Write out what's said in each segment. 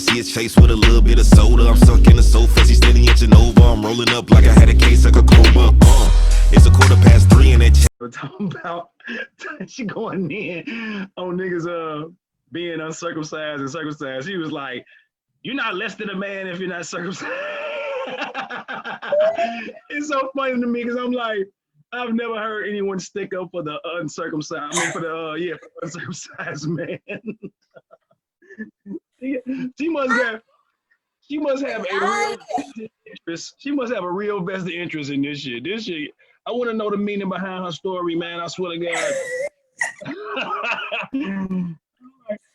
see his face with a little bit of soda. I'm sunk in the sofa, he's steady inching over. I'm rolling up like I had a case of a cobra. It's 3:15 in that. We're talking about she going in on niggas being uncircumcised and circumcised. She was like, "You're not less than a man if you're not circumcised." It's so funny to me because I'm like, I've never heard anyone stick up for the uncircumcised. I mean, for the uncircumcised man. She must have a real vested interest. She must have a real vested interest in this shit. This shit. I want to know the meaning behind her story, man. I swear to God.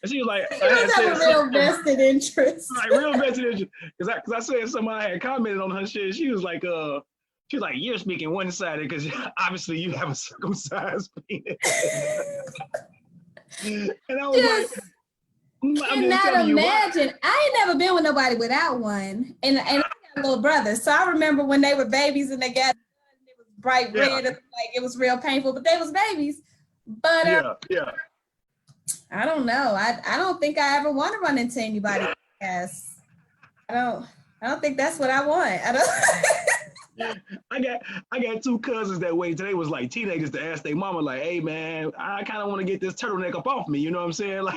She was like, she must have a real vested interest. Like real vested interest. Because I said somebody had commented on her shit. She was like, you're speaking one-sided because obviously you have a circumcised penis. And I was like, cannot imagine. I ain't never been with nobody without one, and I got a little brother, so I remember when they were babies and they got it was bright red, like it was real painful, but they was babies. But I don't know. I don't think I ever want to run into anybody. Yes, I don't think that's what I want. I don't. I got two cousins that way. They was like teenagers to ask their mama, like, "Hey man, I kind of want to get this turtleneck up off me." You know what I'm saying? Like,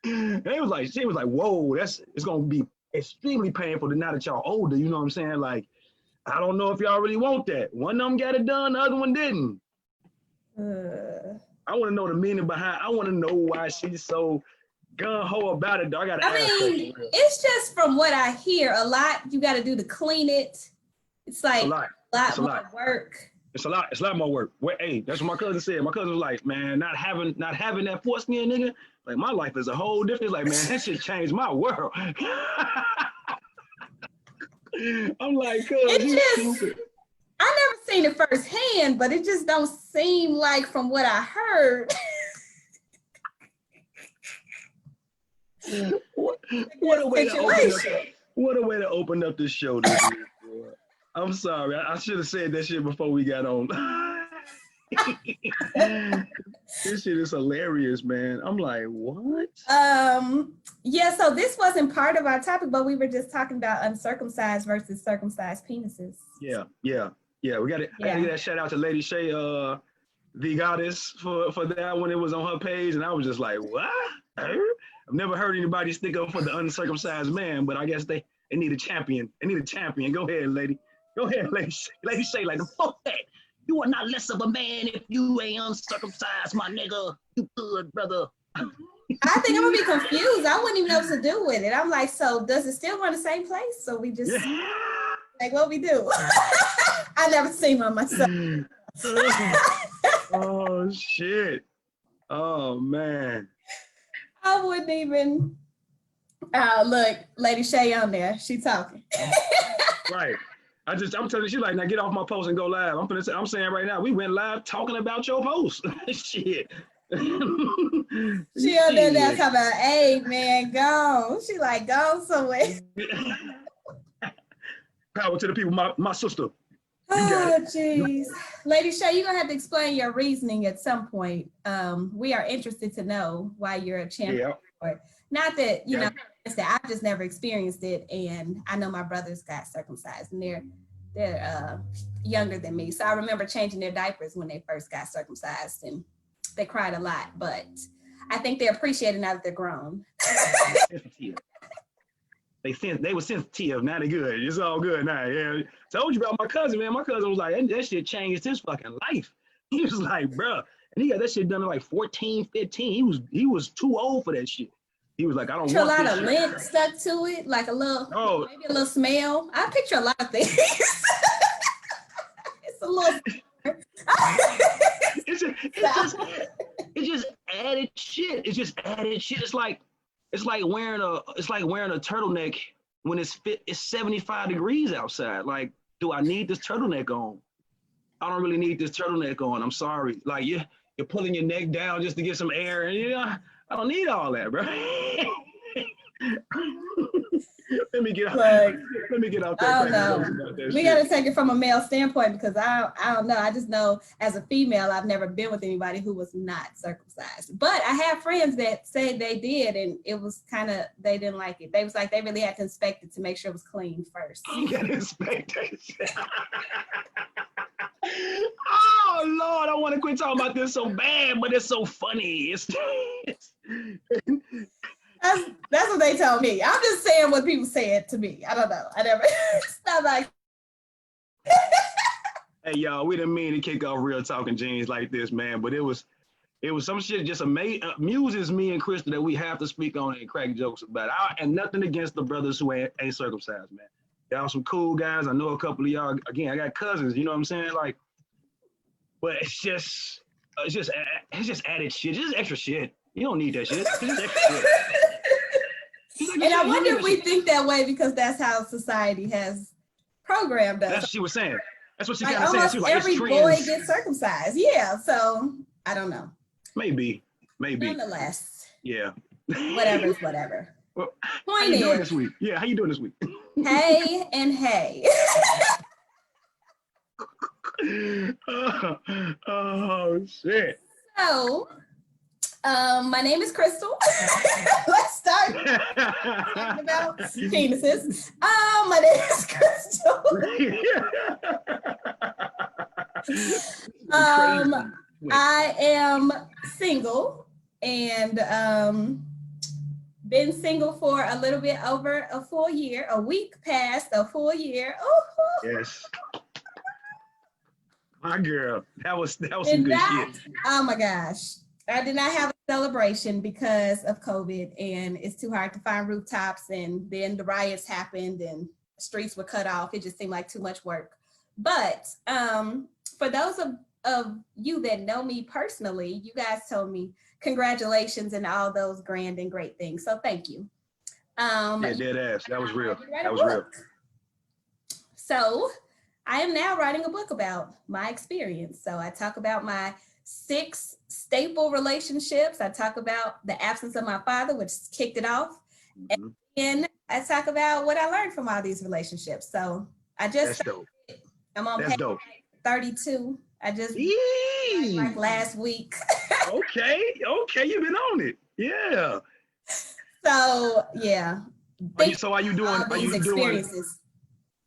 she was like, "Whoa, it's gonna be extremely painful now that y'all older." You know what I'm saying? Like, I don't know if y'all really want that. One of them got it done, the other one didn't. I want to know the meaning behind. I want to know why she's so gun ho about it. I mean, it's just from what I hear. A lot you got to do to clean it. It's like a lot more work. It's a lot more work. Hey, that's what my cousin said. My cousin was like, "Man, not having that foreskin, nigga. Like my life is a whole different. Like, man, that shit changed my world." I'm like, I never seen it firsthand, but it just don't seem like from what I heard. What a way to open up this show. I'm sorry. I should have said that shit before we got on. This shit is hilarious, man. I'm like, what? Yeah, so this wasn't part of our topic, but we were just talking about uncircumcised versus circumcised penises. Yeah. We got it. I gotta give that shout out to Lady Shay, the goddess, for that when it was on her page, and I was just like, what? I've never heard anybody stick up for the uncircumcised man, but I guess they need a champion. They need a champion. Go ahead, lady. Go ahead, Lady Shay. Lady Shay, like, fuck that. You are not less of a man if you ain't uncircumcised, my nigga. You good, brother. I think I'm gonna be confused. I wouldn't even know what to do with it. I'm like, so does it still run the same place? So we just like what we do. I never seen one myself. Oh shit. Oh man. I wouldn't even look, Lady Shay on there. She talking. Right. I'm telling you, she like, now get off my post and go live. I'm saying right now, we went live talking about your post. Shit. She on there now talking about, hey man, go. She like, go somewhere. Power to the people, my sister. Oh jeez. Lady Shay, you're gonna have to explain your reasoning at some point. We are interested to know why you're a champion. Yeah. Not that, you know, I've just never experienced it, and I know my brothers got circumcised, and they're younger than me. So I remember changing their diapers when they first got circumcised, and they cried a lot, but I think they appreciate it now that they're grown. They were sensitive, now they're good. It's all good now. Yeah. Told you about my cousin, man. My cousin was like, that shit changed his fucking life. He was like, bro, and he got that shit done at like 14, 15. He was too old for that shit. He was like, I don't want this. A lot of lint stuck to it, like a little, maybe a little smell. I picture a lot of things. It's a little. It's just added shit. It's just added shit. It's like wearing a turtleneck when it's 75 degrees outside. Like, do I need this turtleneck on? I don't really need this turtleneck on. I'm sorry. Like you're pulling your neck down just to get some air, and I don't need all that, bro. Let me get out. Like, Let me get out there. I don't know. We got to take it from a male standpoint because I don't know. I just know as a female, I've never been with anybody who was not circumcised. But I have friends that say they did, and it was kind of, they didn't like it. They was like, they really had to inspect it to make sure it was clean first. You got to inspect it. Oh, Lord, I want to quit talking about this so bad, but it's so funny. That's what they told me. I'm just saying what people said to me. I don't know. I never, it's not like. Hey, y'all, we didn't mean to kick off Real Talking Jeans like this, man, but it was some shit just amuses me and Krista that we have to speak on and crack jokes about. And nothing against the brothers who ain't circumcised, man. Y'all some cool guys. I know a couple of y'all. Again, I got cousins, you know what I'm saying? Like, but it's just added shit. It's just extra shit. You don't need that shit. It's just extra shit. And I wonder if we think that way because that's how society has programmed us. That's what she was saying. That's what she kind of said. said. She was like, every boy gets circumcised. Yeah, so I don't know. Maybe. Nonetheless. Yeah. Whatever is whatever. Well, Point how you doing this week? Yeah, how you doing this week? Hey and hey. Oh shit. So, my name is Crystal. Let's start talking about penises. My name is Crystal. I am single and been single for a little bit over a full year, a week past a full year. Ooh. Yes. My girl, that was some good shit. Oh my gosh. I did not have a celebration because of COVID and it's too hard to find rooftops, and then the riots happened and streets were cut off. It just seemed like too much work. But for those of you that know me personally, you guys told me congratulations and all those grand and great things. So thank you. Yeah, dead ass. That was real. That was real. So I am now writing a book about my experience. So I talk about my 6 staple relationships. I talk about the absence of my father, which kicked it off. Mm-hmm. And I talk about what I learned from all these relationships. So I just, I'm on page 32. I just like last week. Okay, you've been on it. Yeah. So yeah. So are you doing experiences?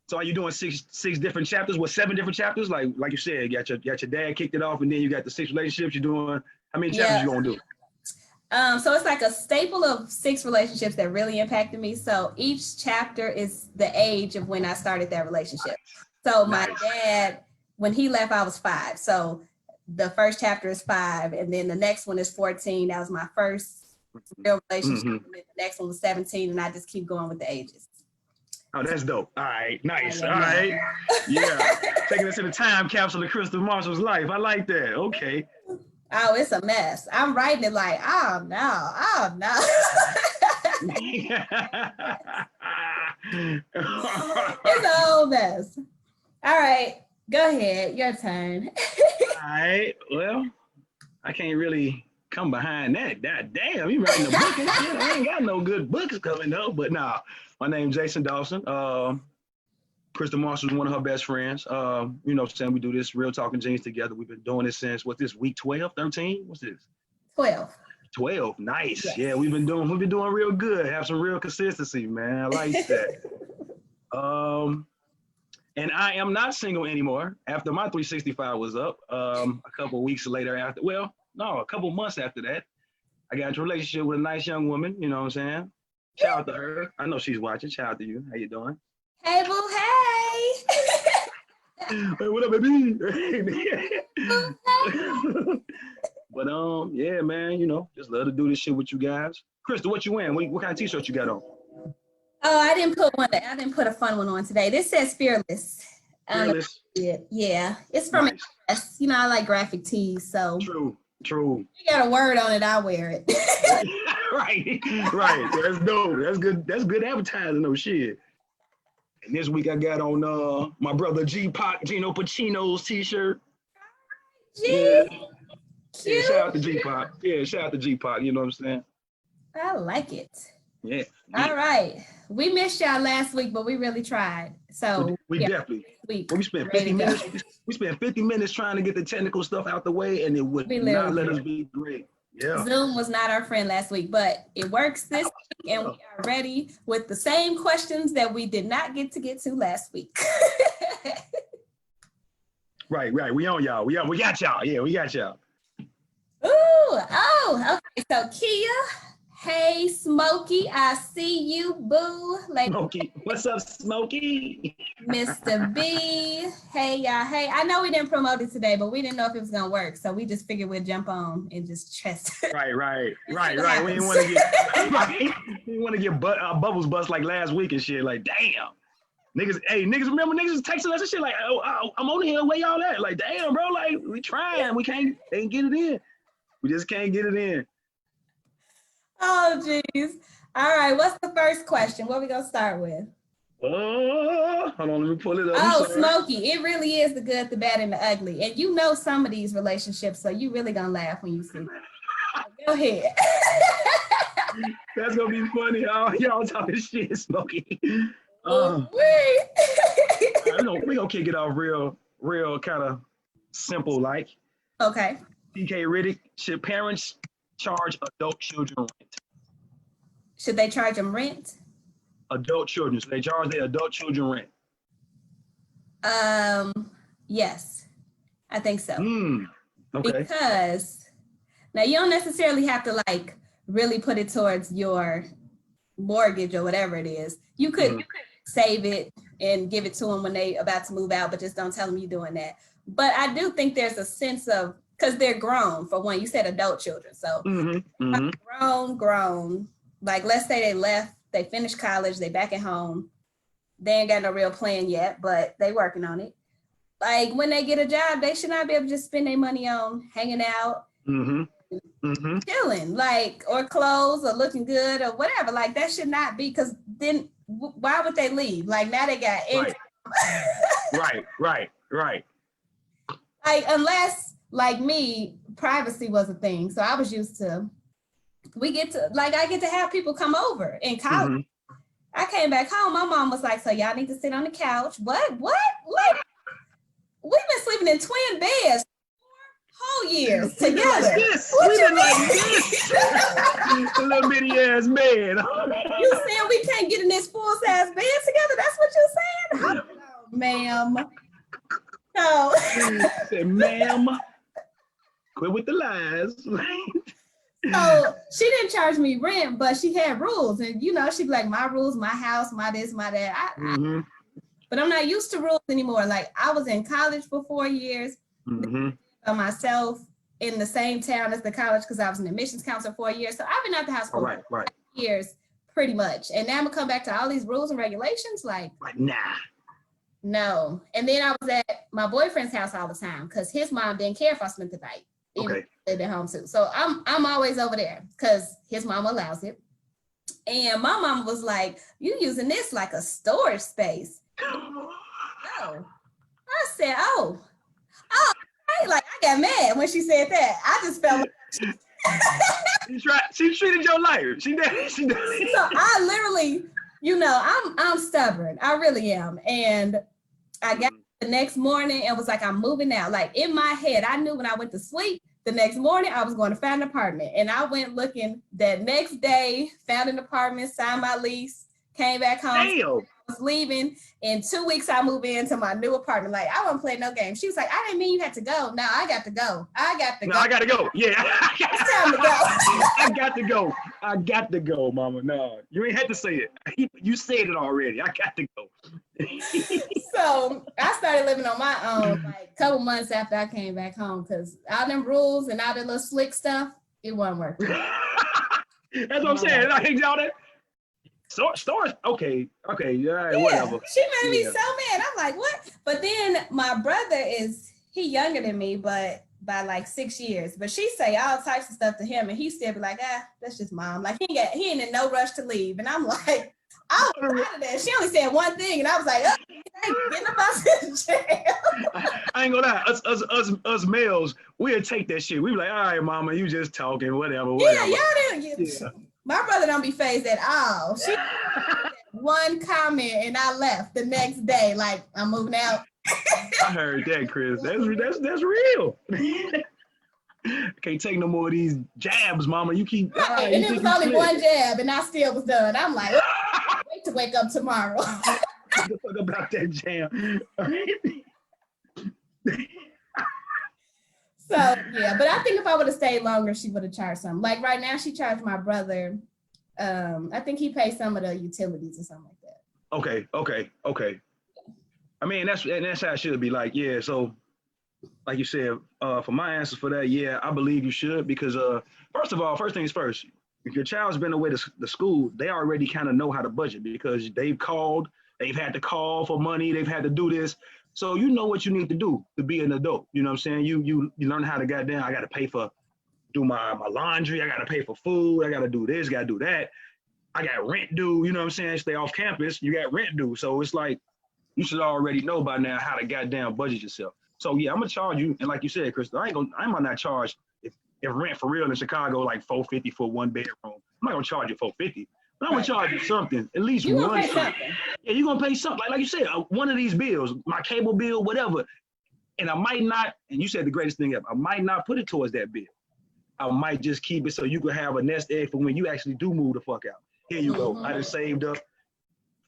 So are you doing six different chapters? What, 7 different chapters? Like you said, you got your dad kicked it off, and then you got the 6 relationships. You're doing, how many chapters you gonna do? So it's like a staple of 6 relationships that really impacted me. So each chapter is the age of when I started that relationship. So my dad, when he left, I was 5. So the first chapter is 5, and then the next one is 14. That was my first real relationship. Mm-hmm. And then the next one was 17, and I just keep going with the ages. Oh, that's dope. All right, nice. All right. Yeah. Taking us in the time capsule of Crystal Marshall's life. I like that. Okay. Oh, it's a mess. I'm writing it like, oh no. It's a whole mess. All right, go ahead. Your turn. All right. Well, I can't really come behind that. Damn, you writing a book and shit. I ain't got no good books coming up, but nah. My name's Jason Dawson. Krista Marshall's one of her best friends. You know what I'm saying? We do this Real Talking Jeans together. We've been doing this since, what's this, week 12, 13? What's this? 12, nice. Yes. Yeah, we've been doing real good. Have some real consistency, man. I like that. And I am not single anymore. After my 365 was up, a couple weeks later a couple months after that, I got into a relationship with a nice young woman, you know what I'm saying? Shout out to her. I know she's watching. Shout out to you. How you doing? Hey, boo, hey. Hey, what up, baby? But yeah, man, you know, just love to do this shit with you guys. Krista, what you wearing? What kind of t-shirt you got on? Oh, I didn't put a fun one on today. This says Fearless. Fearless? Yeah. It's from Express. You know, I like graphic tees, so. True. You got a word on it, I wear it. Right. That's dope. That's good advertising, no shit. And this week I got on my brother G-Pac, Gino Pacino's t-shirt. Cute. Yeah, shout out to G-Pac. Yeah, shout out to G-Pac, you know what I'm saying? I like it. Yeah. All right. We missed y'all last week, but we really tried. So we definitely. We spent 50 minutes. We spent 50 minutes trying to get the technical stuff out the way, and it would not let us be great. Yeah. Zoom was not our friend last week, but it works this week, and we are ready with the same questions that we did not get to last week. Right. We on y'all. We got y'all. Yeah, we got y'all. Okay. So Kia, hey Smokey, I see you, boo. Smokey, what's up, Smokey? Mr. B, hey y'all. Hey, I know we didn't promote it today, but we didn't know if it was gonna work, so we just figured we'd jump on and just test it. Right. We didn't want to get bubbles bust like last week and shit. Like, damn. Niggas, remember niggas was texting us and shit like, oh, I'm on here, where y'all at? Like, damn, bro, like, we trying, we can't get it in. We just can't get it in. Oh, geez. All right, what's the first question? What we gonna start with? Hold on, let me pull it up. Oh, Smokey, it really is the good, the bad, and the ugly. And you know some of these relationships, so you really gonna laugh when you see them. Go ahead. That's gonna be funny. Y'all talking shit, Smokey. We're gonna kick it off real kind of simple like. Okay. PK Riddick, should parents charge adult children rent? Should they charge them rent? Adult children, so they charge their adult children rent? Yes, I think so. Okay. Because now you don't necessarily have to like really put it towards your mortgage or whatever it is. You could save it and give it to them when they about to move out, but just don't tell them you're doing that. But I do think there's a sense of, because they're grown, for one. You said adult children, so grown. Like, let's say they left, they finished college, they back at home. They ain't got no real plan yet, but they working on it. Like, when they get a job, they should not be able to just spend their money on hanging out, chilling, like, or clothes or looking good or whatever. Like, that should not be, because then why would they leave? Like, now they got income. Right. Like, unless, like me, privacy was a thing. So I was used to, I get to have people come over in college. I came back home, my mom was like, so y'all need to sit on the couch. What? Like, we've been sleeping in twin beds 4 whole years together. What you mean? A little bitty ass bed. You saying we can't get in this full-size bed together? That's what you're saying? Oh, ma'am. No. Said, ma'am, quit with the lies. So she didn't charge me rent, but she had rules. And, you know, she'd be like, my rules, my house, my this, my that. But I'm not used to rules anymore. Like, I was in college for 4 years by myself in the same town as the college because I was an admissions counselor for 4 years. So I've been out the house for 5 years pretty much. And now I'm going to come back to all these rules and regulations. Like, nah. No. And then I was at my boyfriend's house all the time because his mom didn't care if I spent the night. Okay. Lived at home too. So I'm always over there because his mom allows it. And my mom was like, you using this like a storage space. Oh. I said, oh, right. Like, I got mad when she said that. I just felt like she treated your life. She did. So I literally, you know, I'm stubborn. I really am. And I got the next morning and was like, I'm moving out. Like, in my head, I knew when I went to sleep, the next morning I was going to find an apartment. And I went looking that next day, found an apartment, signed my lease, came back home. Damn. I was leaving. In 2 weeks, I moved into my new apartment. Like, I wasn't playing no games. She was like, I didn't mean you had to go. No, I got to go. I got to go. Yeah. It's time to go. I got to go, mama. No, you ain't had to say it. You said it already. I got to go. So I started living on my own like a couple months after I came back home because all them rules and all that little slick stuff, it wasn't working. That's what I'm saying. I hate y'all that. Stores, okay, yeah, whatever. She made me so mad. I'm like, what? But then my brother he younger than me, but by like 6 years. But she say all types of stuff to him, and he still be like, that's just mom. Like he ain't in no rush to leave. And I'm like, I was out of that. She only said one thing, and I was like, getting up out of jail. I ain't gonna lie, us males, we'll take that shit. We be like, all right, mama, you just talking, whatever. Yeah, y'all didn't get. My brother don't be phased at all. She one comment and I left the next day. Like, I'm moving out. I heard that, Chris. That's real. Can't take no more of these jabs, mama. You keep right. And it was only one jab, and I still was done. I'm like, wait to wake up tomorrow. What the fuck about that jam? So yeah, but I think if I would have stayed longer, she would have charged something. Like right now, she charged my brother. I think he pays some of the utilities or something like that. Okay. I mean, that's how it should be. Like, yeah. So, like you said, for my answer for that, yeah, I believe you should because first of all, first things first. If your child's been away to the school, they already kind of know how to budget because they've had to call for money, they've had to do this. So you know what you need to do to be an adult. You know what I'm saying? You learn how to goddamn, I gotta pay for, do my laundry, I gotta pay for food, I gotta do this, gotta do that. I got rent due, you know what I'm saying? Stay off campus, you got rent due. So it's like, you should already know by now how to goddamn budget yourself. So yeah, I'm gonna charge you, and like you said, Chris, I might not charge if rent for real in Chicago like $450 for one bedroom. I'm not gonna charge you $450. But I'm gonna charge you something, at least you one. Something. Yeah, you're gonna pay something. Like you said, one of these bills, my cable bill, whatever. And I might not, and you said the greatest thing ever, I might not put it towards that bill. I might just keep it so you can have a nest egg for when you actually do move the fuck out. Here you go. I just saved up.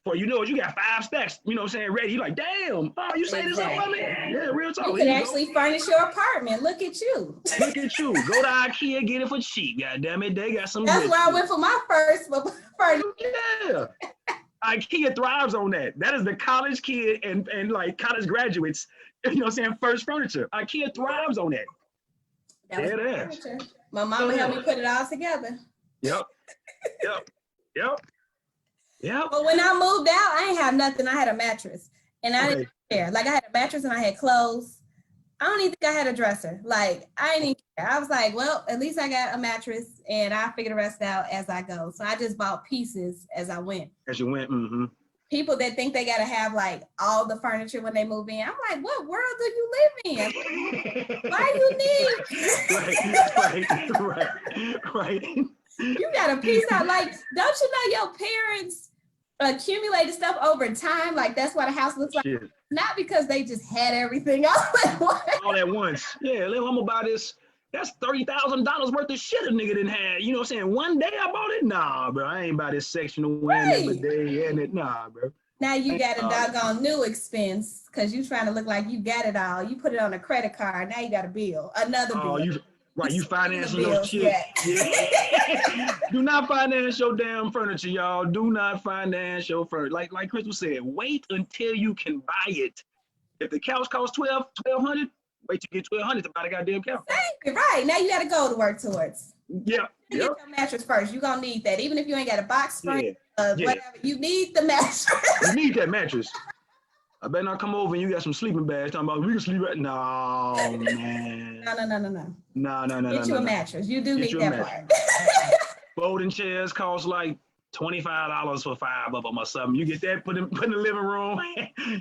For you got 5 stacks, you know what I'm saying, ready. You're like, damn, oh, you say this up for me? Yeah, real talk. You can actually furnish your apartment. Look at you. Look at you. Go to IKEA, get it for cheap. God damn it, they got some. That's where I went for my first furniture. Yeah. IKEA thrives on that. That is the college kid and like college graduates, you know what I'm saying, first furniture. IKEA thrives on that. That was my mama helped me put it all together. Yep. But when I moved out, I ain't have nothing. I had a mattress. And I didn't care. Like I had a mattress and I had clothes. I don't even think I had a dresser. Like I didn't even care. I was like, well, at least I got a mattress and I figure the rest out as I go. So I just bought pieces as I went. As you went, mm-hmm. People that think they gotta have like all the furniture when they move in. I'm like, what world do you live in? Why you need? Right. You gotta piece out. Like, don't you know your parents accumulated stuff over time? Like that's why the house looks like. Shit. Not because they just had everything all at once. All at once. Yeah, I'm gonna buy this. That's $30,000 worth of shit a nigga didn't have. You know what I'm saying? One day I bought it. Nah, bro. I ain't buy this sectional wind every day and it. Nah, bro. Now you got a doggone new expense because you trying to look like you got it all. You put it on a credit card. Now you got a bill, another bill. You financing your shit. Yeah. Do not finance your damn furniture, y'all. Do not finance your furniture. Like Crystal said, wait until you can buy it. If the couch costs $1,200, wait till you get $1,200 to buy the goddamn couch. Right. Now you got to go to work towards. Yeah. You get your mattress first. You're going to need that. Even if you ain't got a box spring, whatever, you need the mattress. You need that mattress. I better not come over and you got some sleeping bags talking about we can sleep right. No, man. No. Get you a mattress. You do need that part. Folding chairs cost like $25 for 5 of them or something. You get that, put in the living room,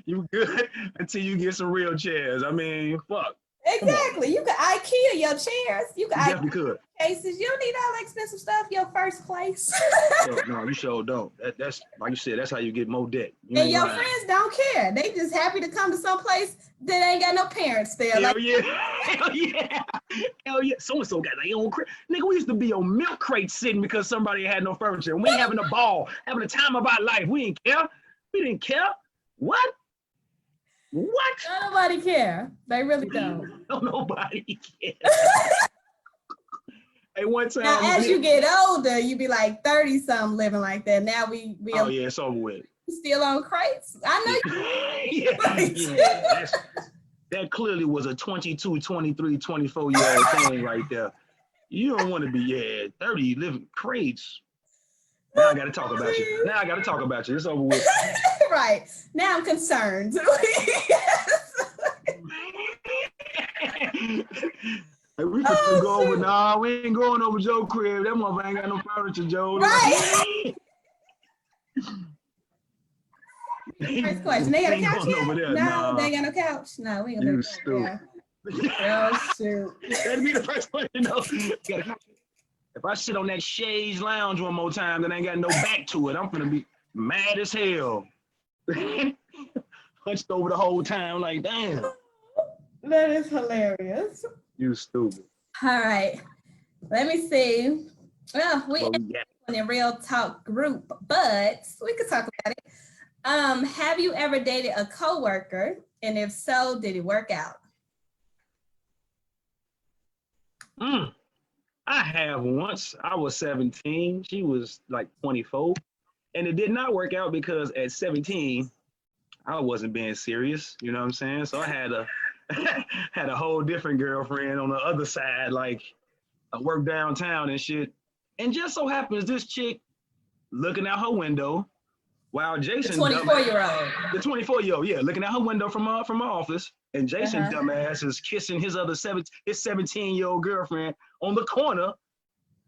you good until you get some real chairs. I mean, fuck. Exactly. You could IKEA your chairs. You definitely could. Cases. You don't need all that expensive stuff your first place. No, you sure don't. That's like you said, that's how you get more debt. And your friends don't care. They just happy to come to some place that ain't got no parents there. Hell yeah. So-and-so got their own crib. Nigga, we used to be on milk crates sitting because somebody had no furniture. And we having a ball, having a time of our life. We didn't care. We didn't care. What? Nobody care. They really don't. Nobody care. Hey, one time. Now, as you get older, you be like 30-something living like that. Now we oh yeah, it's over with. Still on crates. I know you. Yeah. That clearly was a 22, 23, 24-year-old thing right there. You don't want to be 30 living crates. Now I got to talk about you. It's over with. Right. Now I'm concerned. Hey, we could go over. Nah, we ain't going over Joe crib. That motherfucker ain't got no furniture, Joe. Right. First question. They got a couch yet? No, they ain't got no couch. No, we ain't gonna stupid. Oh shoot. That'd be the first question. No. If I sit on that chaise lounge one more time that ain't got no back to it, I'm gonna be mad as hell. Hunched over the whole time, like, damn. That is hilarious. You stupid. All right. Let me see. Well, we Well, in a real talk group, but we could talk about it. Have you ever dated a coworker? And if so, did it work out? I have once. I was 17. She was like 24. And it did not work out because at 17, I wasn't being serious. You know what I'm saying? So I had a whole different girlfriend on the other side. Like, I worked downtown and shit. And just so happens this chick looking out her window while Jason, the 24-year-old. The 24-year-old, yeah, looking out her window from her office. And Jason, dumbass, is kissing his 17-year-old girlfriend on the corner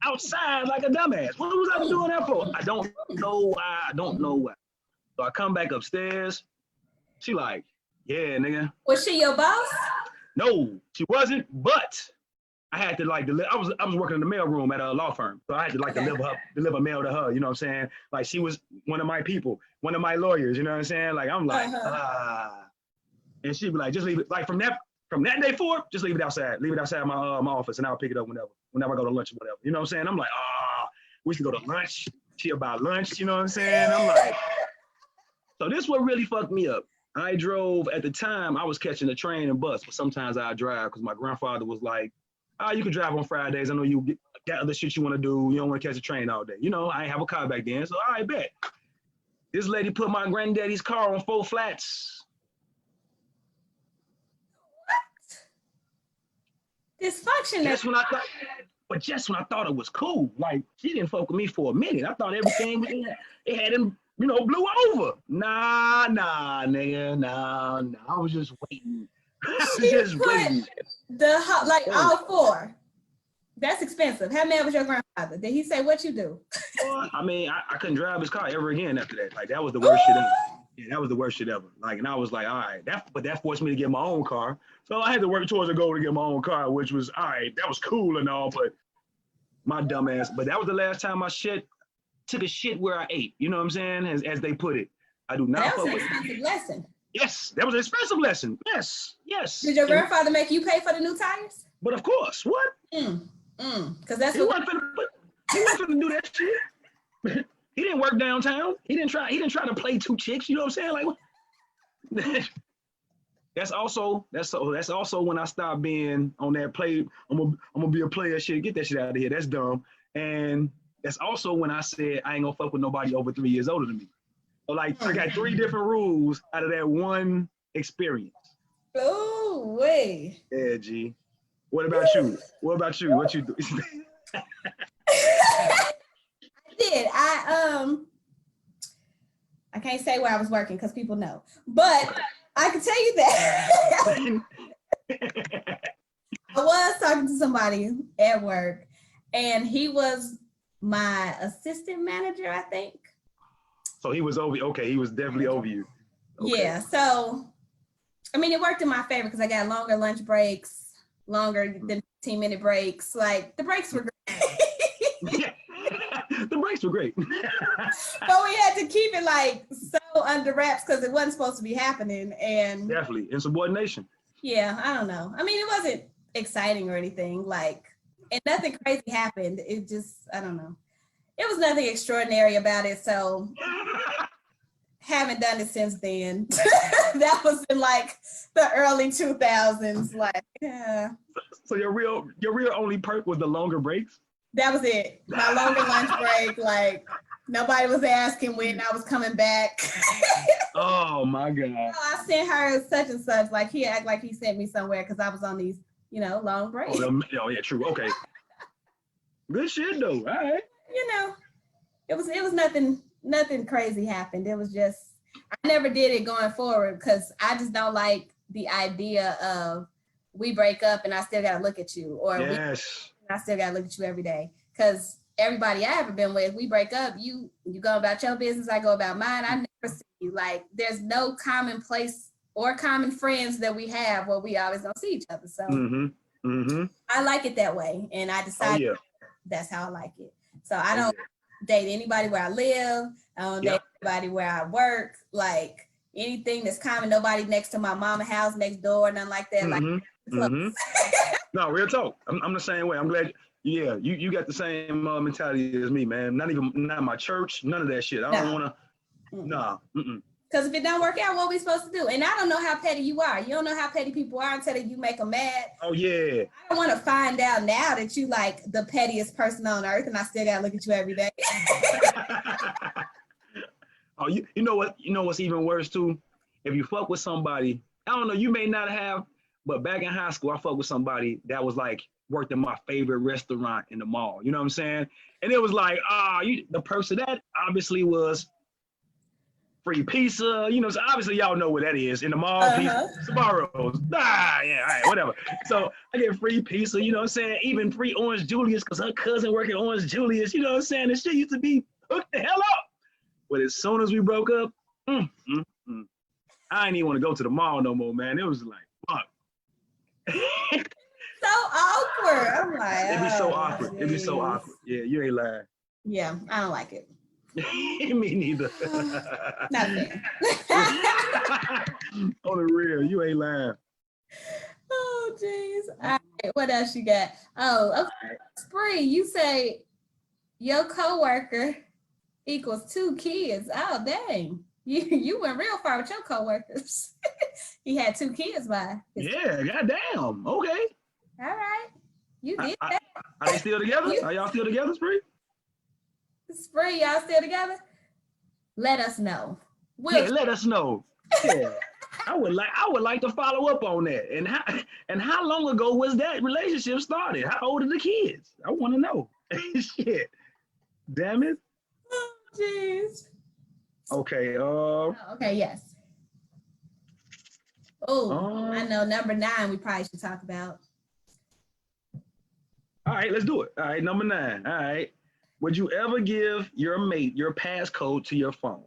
outside like a dumbass. What was I doing that for? I don't know why. I don't know why. So I come back upstairs. She like, yeah, nigga. Was she your boss? No, she wasn't. But I had to like I was working in the mail room at a law firm, so I had to like deliver mail to her. You know what I'm saying? Like she was one of my people, one of my lawyers. You know what I'm saying? Like I'm like and she'd be like, just leave it. Like from that day forward, just leave it outside. Leave it outside my office, and I'll pick it up whenever I go to lunch or whatever. You know what I'm saying? I'm like, we should go to lunch. She about lunch. You know what I'm saying? I'm like, so this what really fucked me up. I drove at the time. I was catching a train and bus, but sometimes I drive because my grandfather was like, you can drive on Fridays. I know you got other shit you want to do. You don't want to catch a train all day. You know, I ain't have a car back then, so I bet. This lady put my granddaddy's car on 4 flats. Dysfunction. Just when I thought it was cool. Like, she didn't fuck with me for a minute. I thought everything it had him, blew over. Nah, nigga, nah. I was just waiting. Waiting. All 4. That's expensive. How mad was your grandfather? Did he say what you do? Well, I mean, I couldn't drive his car ever again after that. Like, that was the worst shit ever. Yeah, that was the worst shit ever. Like, and I was like, all right, but that forced me to get my own car. So I had to work towards a goal to get my own car, which was, all right, that was cool and all, but my dumb ass. But that was the last time I took a shit where I ate. You know what I'm saying? As they put it. I do not. That was an expensive lesson. Yes, that was an expensive lesson. Yes. Did your grandfather make you pay for the new tires? But of course, what? Because that's he wasn't finna do that shit. He didn't work downtown. He didn't try to play 2 chicks. You know what I'm saying? Like, what? That's also when I stopped being on that play. I'm gonna be a player shit. Get that shit out of here. That's dumb. And that's also when I said I ain't gonna fuck with nobody over 3 years older than me. So like I got 3 different rules out of that one experience. Oh wait. Yeah, G. What about you? What you do? I can't say where I was working because people know, but I can tell you that I was talking to somebody at work and he was my assistant manager, I think. So he was over, okay, he was definitely over you. Okay. Yeah, so, I mean, it worked in my favor because I got longer lunch breaks, longer than 15-minute breaks. Like, the breaks were great. Yeah. The breaks were great. But we had to keep it like so under wraps because it wasn't supposed to be happening. And definitely insubordination. Yeah, I don't know. I mean, it wasn't exciting or anything, like, and nothing crazy happened. It just, I don't know. It was nothing extraordinary about it. So haven't done it since then. That was in like the early 2000s. Like, yeah. So your real only perk was the longer breaks? That was it. My longer lunch break, like nobody was asking when I was coming back. Oh my God. I sent her such and such, like he act like he sent me somewhere because I was on these, long breaks. Oh yeah, true. Okay. Good shit though. All right. It was nothing crazy happened. It was just, I never did it going forward because I just don't like the idea of we break up and I still gotta look at you, or yes. I still gotta look at you every day. Because everybody I ever been with, we break up, you go about your business, I go about mine. I never see you. Like, there's no common place or common friends that we have where we always don't see each other. So I like it that way. And I decided that's how I like it. So I don't date anybody where I live. I don't date anybody where I work. Like anything that's common, nobody next to my mama house next door, nothing like that. No, real talk. I'm the same way. I'm glad. Yeah, you got the same mentality as me, man. Not my church, none of that shit. I don't want to. Nah. Because if it don't work out, what are we supposed to do? And I don't know how petty you are. You don't know how petty people are until you make them mad. Oh, yeah. I don't want to find out now that you like the pettiest person on earth and I still got to look at you every day. Oh, you know what? You know what's even worse, too? If you fuck with somebody, I don't know, you may not have, but back in high school, I fucked with somebody that was like, worked in my favorite restaurant in the mall. You know what I'm saying? And it was like, the person that obviously was free pizza, you know, so obviously y'all know what that is in the mall, pizza, Sbarro's, yeah, all right, whatever. So I get free pizza, you know what I'm saying? Even free Orange Julius, because her cousin worked at Orange Julius, you know what I'm saying? This shit used to be hooked the hell up. But as soon as we broke up, I didn't even want to go to the mall no more, man. It was like, fuck. So awkward. I'm like, it'd be so awkward. It'd be so awkward. Yeah, you ain't lying. Yeah, I don't like it. Me neither. Not fair. On the real, you ain't lying. Oh, jeez. All right, what else you got? Oh, okay. Spree, you say your coworker equals 2 kids. Oh, dang. You went real far with your coworkers. He had 2 kids by. Yeah, goddamn. Okay. All right. You did that. Are they still together? Are y'all still together, Spree? Spree, y'all still together? Let us know. Let us know. Yeah. I would like to follow up on that. And how long ago was that relationship started? How old are the kids? I want to know. Shit. Damn it. Oh, jeez. Okay. Okay, yes. Oh, I know. Number 9 we probably should talk about. All right, let's do it. All right, number 9. All right. Would you ever give your mate your passcode to your phone?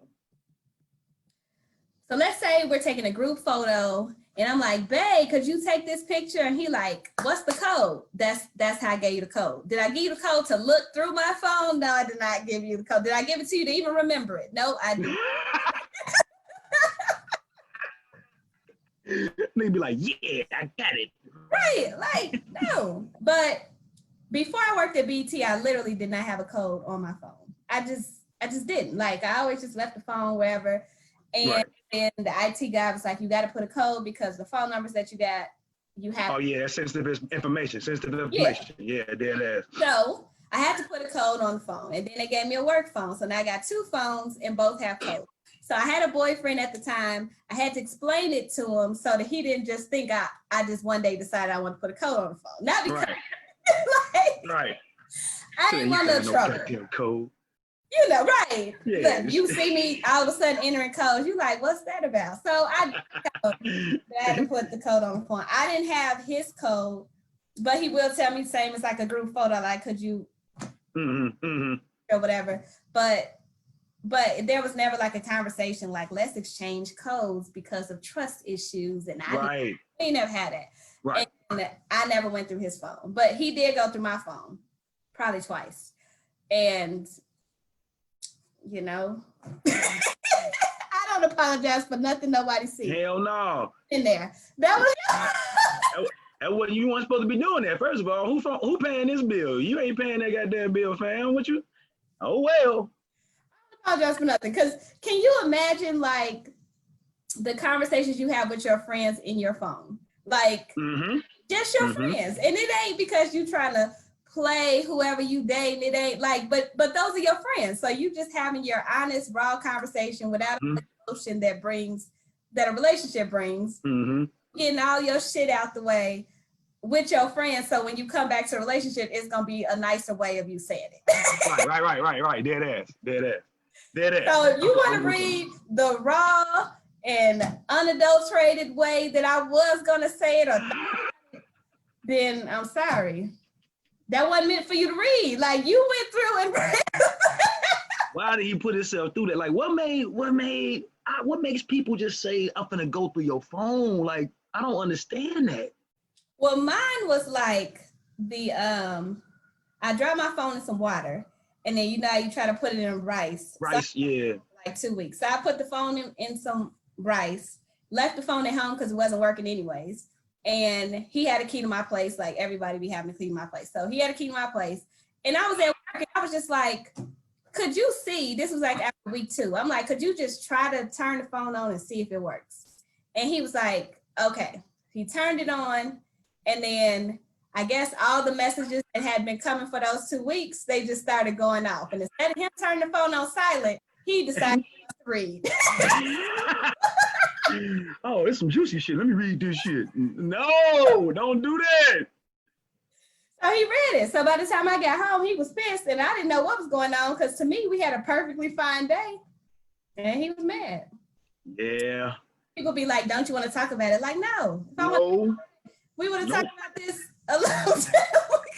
So let's say we're taking a group photo and I'm like, babe, could you take this picture? And he like, what's the code? That's how I gave you the code. Did I give you the code to look through my phone? No, I did not give you the code. Did I give it to you to even remember it? No, I didn't. They'd be like, yeah, I got it. Right, like, no. But before I worked at BT, I literally did not have a code on my phone. I just didn't. Like, I always just left the phone wherever. And then the IT guy was like, you got to put a code because the phone numbers that you got, you have. Oh, yeah, that's sensitive information. Yeah, there it is. So I had to put a code on the phone. And then they gave me a work phone. So now I got 2 phones and both have codes. So I had a boyfriend at the time. I had to explain it to him so that he didn't just think I just one day decided I want to put a code on the phone. Not because right. I didn't want no trouble. Code. You know, right. Yeah. Look, you see me all of a sudden entering codes. You like, what's that about? So I had to put the code on the phone. I didn't have his code, but he will tell me same as like a group photo, like, could you or whatever. But there was never like a conversation like, let's exchange codes because of trust issues. And we never had that. Right. And I never went through his phone, but he did go through my phone probably twice. And, you know, I don't apologize for nothing nobody sees. Hell no. In there. That was you weren't supposed to be doing that. First of all, who paying this bill? You ain't paying that goddamn bill, fam. What you? Oh, well. Apologize for nothing. Because can you imagine like the conversations you have with your friends in your phone? Like just your friends. And it ain't because you trying to play whoever you date. It ain't like, but those are your friends. So you just having your honest, raw conversation without the emotion that a relationship brings, getting all your shit out the way with your friends. So when you come back to a relationship, it's gonna be a nicer way of you saying it. Right. Dead ass. So if you want to read the raw and unadulterated way that I was gonna say it, then I'm sorry. That wasn't meant for you to read. Like you went through and why did he put himself through that? Like what makes people just say I'm gonna go through your phone? Like I don't understand that. Well, mine was like the I dropped my phone in some water, and then you know you try to put it in rice. Rice, yeah. Like 2 weeks. So I put the phone in some rice, left the phone at home because it wasn't working anyways. And he had a key to my place, like everybody be having a key to my place. So he had a key to my place. And I was at work and I was just like, could you see, this was like after week 2. I'm like, could you just try to turn the phone on and see if it works? And he was like, okay. He turned it on, and then I guess all the messages that had been coming for those 2 weeks, they just started going off. And instead of him turning the phone on silent, he decided to read. Oh, it's some juicy shit. Let me read this shit. No, don't do that. So he read it. So by the time I got home, he was pissed, and I didn't know what was going on because to me, we had a perfectly fine day, and he was mad. Yeah. People be like, don't you want to talk about it? Like, no. No. We would have talked about this a long time.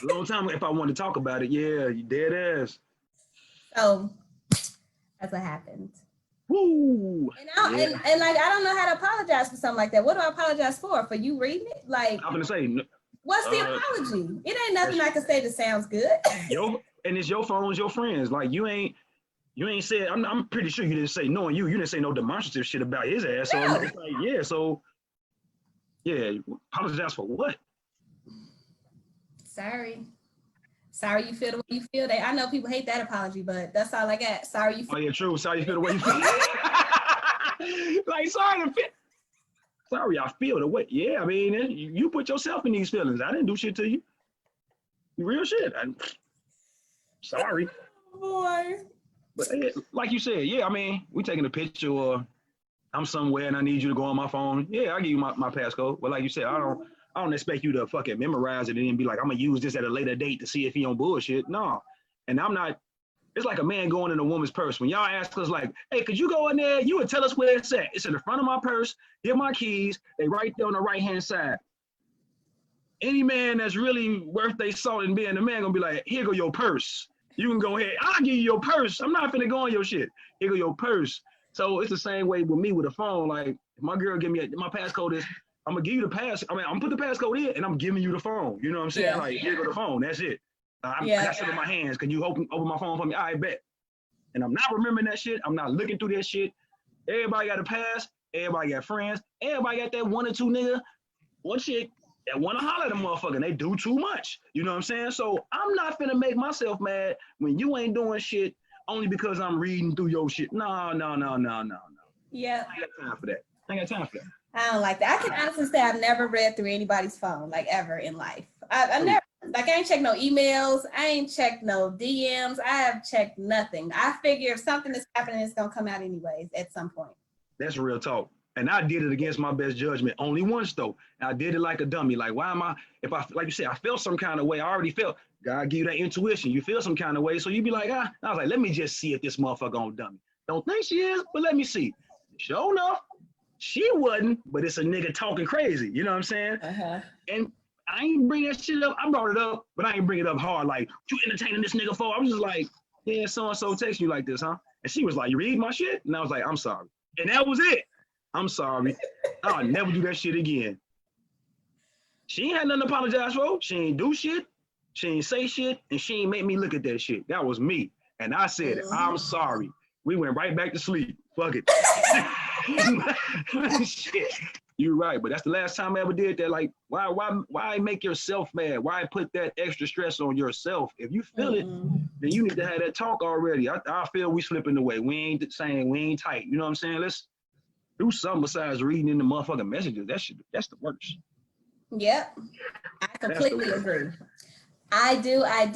A long time if I wanted to talk about it. Yeah, you dead ass. So that's what happened. Woo. And like, I don't know how to apologize for something like that. What do I apologize for? For you reading it? Like, I'm gonna say, what's the apology? It ain't nothing I can say that sounds good. And it's your phone, it's your friends. Like you ain't said. I'm pretty sure you didn't say knowing you didn't say no demonstrative shit about his ass. So No. it's like, yeah. So yeah, apologize for what? Sorry you feel the way you feel. I know people hate that apology, but that's all I got. Sorry you feel. Oh yeah, true. Sorry you feel the way you feel. Like sorry, I feel the way. Yeah, I mean, you put yourself in these feelings. I didn't do shit to you. Real shit. Sorry. Oh, boy. But like you said, yeah, I mean, we taking a picture or I'm somewhere and I need you to go on my phone. Yeah, I'll give you my passcode. But like you said, I don't expect you to fucking memorize it and then be like, I'm gonna use this at a later date to see if he on bullshit. No. And I'm not, it's like a man going in a woman's purse. When y'all ask us like, hey, could you go in there? You would tell us where it's at. It's in the front of my purse. Here my keys. They right there on the right-hand side. Any man that's really worth their salt and being a man gonna be like, here go your purse. You can go ahead. I'll give you your purse. I'm not finna go on your shit. Here go your purse. So it's the same way with me with a phone. Like if my girl give me my passcode is, I'm gonna give you the pass. I mean, I'm gonna put the passcode in and I'm giving you the phone. You know what I'm saying? Yeah. Like here go the phone. That's it. I got shit in my hands. Can you open my phone for me? I bet. And I'm not remembering that shit. I'm not looking through that shit. Everybody got a pass. Everybody got friends. Everybody got that 1 or 2 nigga, one chick that wanna holler at a motherfucker. And they do too much. You know what I'm saying? So I'm not finna make myself mad when you ain't doing shit only because I'm reading through your shit. No. Yeah. I ain't got time for that. I ain't got time for that. I don't like that. I can honestly say I've never read through anybody's phone, like ever in life. I never, like I ain't checked no emails. I ain't checked no DMs. I have checked nothing. I figure if something is happening, it's gonna come out anyways at some point. That's real talk. And I did it against my best judgment only once though. And I did it like a dummy. Like why am I, if I, like you said, I felt some kind of way. I already felt, God give you that intuition. You feel some kind of way. So you be like, I was like, let me just see if this motherfucker on dummy. Don't think she is, but let me see. Sure enough, she wasn't, but it's a nigga talking crazy. You know what I'm saying? And I ain't bring that shit up. I brought it up, but I ain't bring it up hard. Like, you entertaining this nigga for? I was just like, yeah, so-and-so text you like this, huh? And she was like, you read my shit? And I was like, I'm sorry. And that was it. I'm sorry. I'll never do that shit again. She ain't had nothing to apologize for. She ain't do shit. She ain't say shit. And she ain't make me look at that shit. That was me. And I said, I'm sorry. We went right back to sleep. Fuck it. Shit. You're right, but that's the last time I ever did that. Like, why make yourself mad? Why put that extra stress on yourself? If you feel it, then you need to have that talk already. I feel we slipping away. We ain't the same. We ain't tight. You know what I'm saying? Let's do something besides reading in the motherfucking messages. That's the worst. Yep, I completely agree. I do. Right.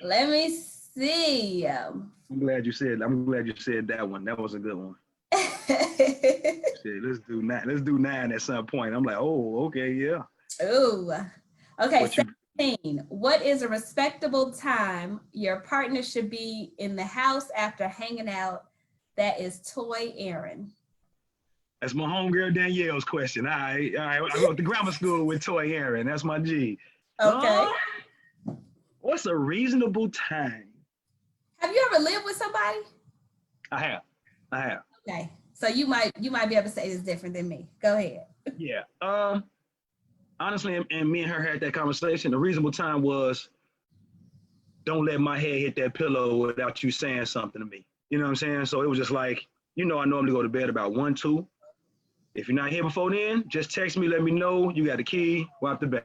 Let me see. I'm glad you said that one. That was a good one. Shit, let's do 9. Let's do 9 at some point. I'm like, oh, okay, yeah. Ooh. Okay, 17. What is a respectable time your partner should be in the house after hanging out that is toy Aaron? That's my homegirl Danielle's question. All right. I went to grammar school with Toy Aaron. That's my G. Okay. What's a reasonable time? Have you ever lived with somebody? I have. Okay. So you might be able to say it's different than me. Go ahead. Yeah. honestly, and me and her had that conversation. The reasonable time was, don't let my head hit that pillow without you saying something to me. You know what I'm saying? So it was just like, I normally go to bed about 1, 2. If you're not here before then, just text me, let me know. You got the key, wipe the bed.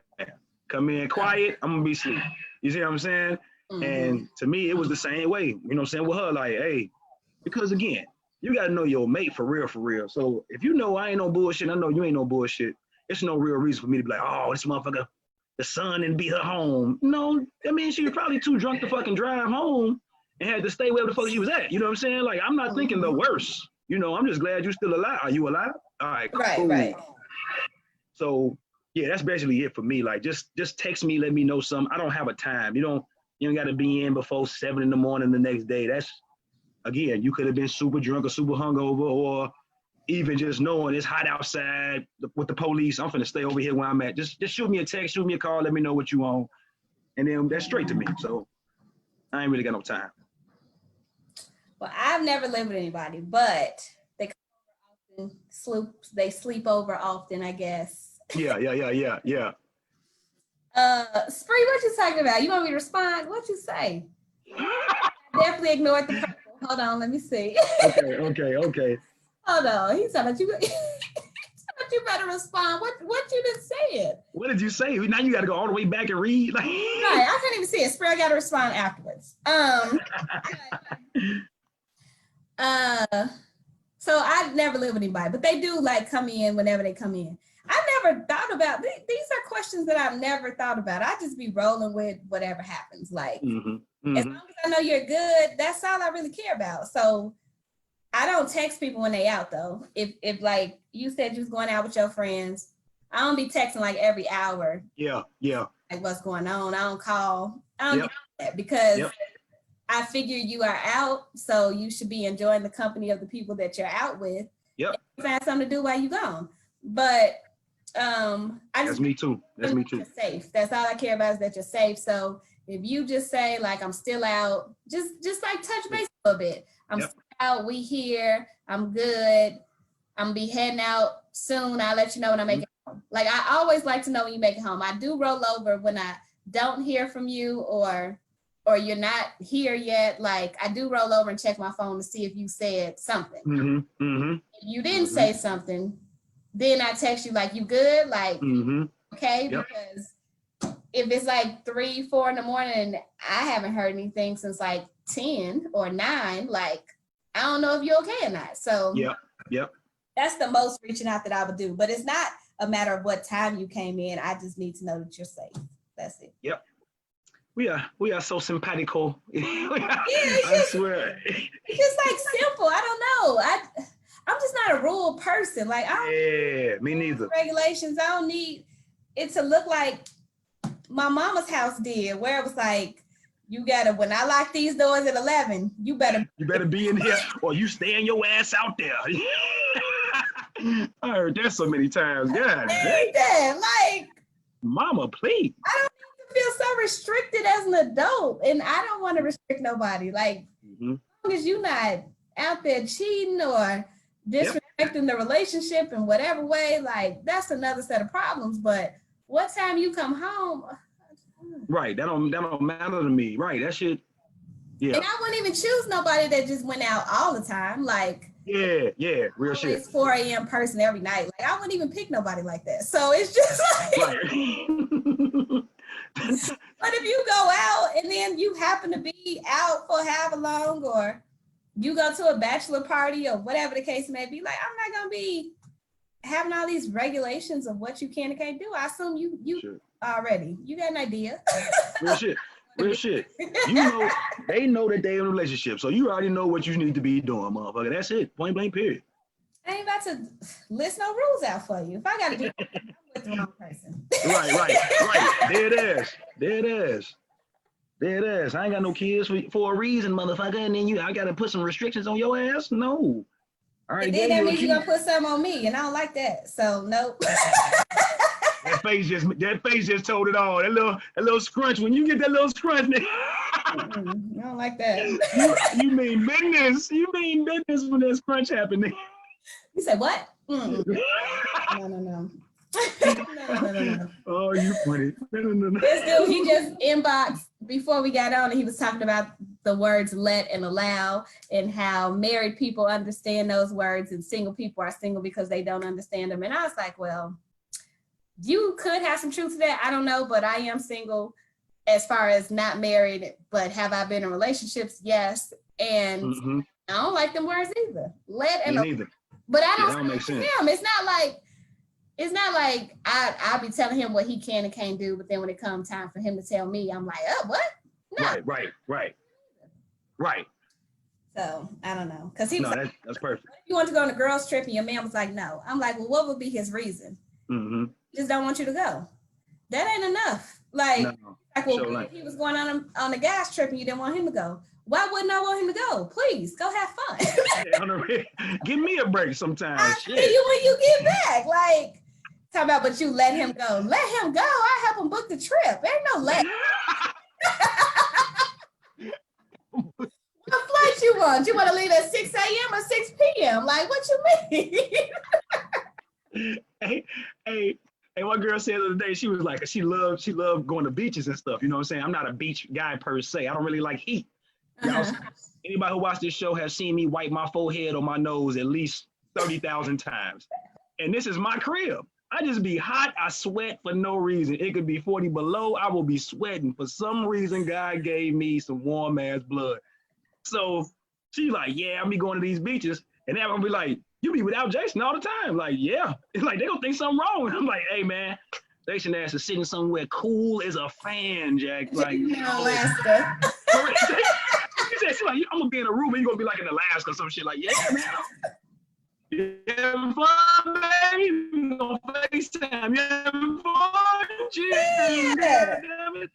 Come in quiet, I'm gonna be asleep. You see what I'm saying? Mm-hmm. And to me, it was the same way. You know what I'm saying? With her, like, hey, because again, you gotta know your mate for real, for real. So if you know I ain't no bullshit, I know you ain't no bullshit. It's no real reason for me to be like, oh, this motherfucker, the son didn't beat her home. No, I mean, she was probably too drunk to fucking drive home and had to stay wherever the fuck she was at. You know what I'm saying? Like, I'm not thinking the worst. I'm just glad you're still alive. Are you alive? All right, cool. Right. So yeah, that's basically it for me. Like, just text me, let me know something. I don't have a time. You don't got to be in before 7 in the morning the next day. That's, again, you could have been super drunk or super hungover, or even just knowing it's hot outside with the police. I'm finna stay over here where I'm at. Just shoot me a text, shoot me a call, let me know what you want, and then that's straight to me. So I ain't really got no time. Well, I've never lived with anybody, but they come over often, they sleep over often, I guess. Yeah. Spree, what you talking about? You want me to respond? What you say? I definitely ignored the purple. Hold on, let me see. Okay. Hold on. He's talking about you. You better respond. What you just said? What did you say? Now you got to go all the way back and read. Like, right, I can't even see it. Spree, I got to respond afterwards. So I never live with anybody, but they do like come in whenever they come in. I never thought about these are questions that I've never thought about. I just be rolling with whatever happens. Like, as long as I know you're good, that's all I really care about. So I don't text people when they out though. If like you said you was going out with your friends, I don't be texting like every hour. Yeah. Like what's going on. I don't call. I don't do that because I figure you are out, so you should be enjoying the company of the people that you're out with. Yep. Find something to do while you gone. But that's me too. That's me too. You're safe. That's all I care about is that you're safe. So if you just say like I'm still out, just like touch base a little bit. I'm still out. We here. I'm good. I'm gonna be heading out soon. I'll let you know when I make it home. Like I always like to know when you make it home. I do roll over when I don't hear from you or you're not here yet. Like I do roll over and check my phone to see if you said something. If you didn't say something, then I text you like you good, like okay, because if it's like 3, 4 in the morning and I haven't heard anything since like 10 or 9, like I don't know if you're okay or not. So that's the most reaching out that I would do. But it's not a matter of what time you came in. I just need to know that you're safe. That's it. Yep. We are so simpatico. I swear. It's just like simple. I don't know. I'm just not a rule person. Like I don't me neither. Regulations. I don't need it to look like my mama's house did, where it was like, you gotta, when I lock these doors at 11, you better be in here or you staying your ass out there. I heard that so many times. God, like mama, please. I don't need to feel so restricted as an adult, and I don't want to restrict nobody. Like as long as you're not out there cheating or disrespecting the relationship in whatever way, like that's another set of problems. But what time you come home? Right, that don't matter to me. Right, that shit. Yeah. And I wouldn't even choose nobody that just went out all the time. Like real shit. 4 a.m. person every night. Like I wouldn't even pick nobody like that. So it's just like. Right. But if you go out and then you happen to be out for however long, or you go to a bachelor party or whatever the case may be, like I'm not gonna be having all these regulations of what you can and can't do. I assume you sure. Already you got an idea. Real shit. You know, they know that they're in a relationship, so you already know what you need to be doing, motherfucker. That's it. Point blank. Period. I ain't about to list no rules out for you. If I gotta do it, I'm with the wrong person. Right. There it is. I ain't got no kids for a reason, motherfucker. And then I gotta put some restrictions on your ass? No. All right. Then that means you're gonna put some on me, and I don't like that. So nope. That face just told it all. That little scrunch. When you get that little scrunch, I don't like that. You mean business. You mean business when that scrunch happened. You said what? No. No. Oh, you funny. No. This dude, he just inboxed before we got on and he was talking about the words let and allow and how married people understand those words and single people are single because they don't understand them. And I was like, well, you could have some truth to that. I don't know, but I am single as far as not married, but have I been in relationships? Yes. And I don't like them words either. Let and allow. But I don't make sense. Him. It's not like I'll be telling him what he can and can't do, but then when it comes time for him to tell me, I'm like, oh, what? No. Right. So I don't know. Because he was like, that's perfect. You want to go on a girls' trip and your man was like, no. I'm like, well, what would be his reason? He just don't want you to go. That ain't enough. Like well, if he was going on a guys' trip and you didn't want him to go, why wouldn't I want him to go? Please go have fun. Give me a break sometimes. I'll see you when you get back. Like, talk about, but you let him go. Let him go. I help him book the trip. Ain't no let. What flight you want? You want to leave at 6 a.m. or 6 p.m.? Like, what you mean? Hey, one girl said the other day, she was like, she loved going to beaches and stuff. You know what I'm saying? I'm not a beach guy per se. I don't really like heat. Anybody who watched this show has seen me wipe my forehead or my nose at least 30,000 times. And this is my crib. I just be hot. I sweat for no reason. It could be 40 below. I will be sweating. For some reason, God gave me some warm ass blood. So she's like, yeah, I'll be going to these beaches. And then I'm gonna be like, you be without Jason all the time. Like, yeah. It's like, they gonna think something wrong. I'm like, hey man, Jason ass is sitting somewhere cool as a fan, Jack. Like, Alaska. She's like, I'm gonna be in a room and you're gonna be like in Alaska or some shit. Like, yeah, man. You having fun, baby? We gonna FaceTime. You having fun? Yeah. Damn it.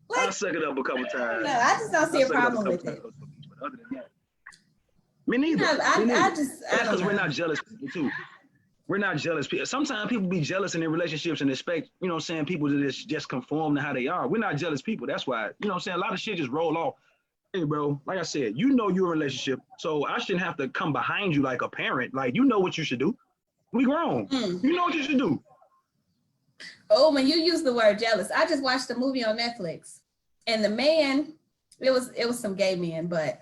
Like, I'll suck it up a couple times. No, I just don't see a problem with it. But other than that, me neither. I don't because know. we're not jealous people too. We're not jealous people. Sometimes people be jealous in their relationships and expect, you know what I'm saying, people to just conform to how they are. We're not jealous people. That's why, you know what I'm saying, a lot of shit just roll off. Hey, bro, like I said, you know you're in a relationship, so I shouldn't have to come behind you like a parent. Like, you know what you should do. We grown. You know what you should do. Oh, when you use the word jealous, I just watched a movie on Netflix, and the man, it was some gay men, but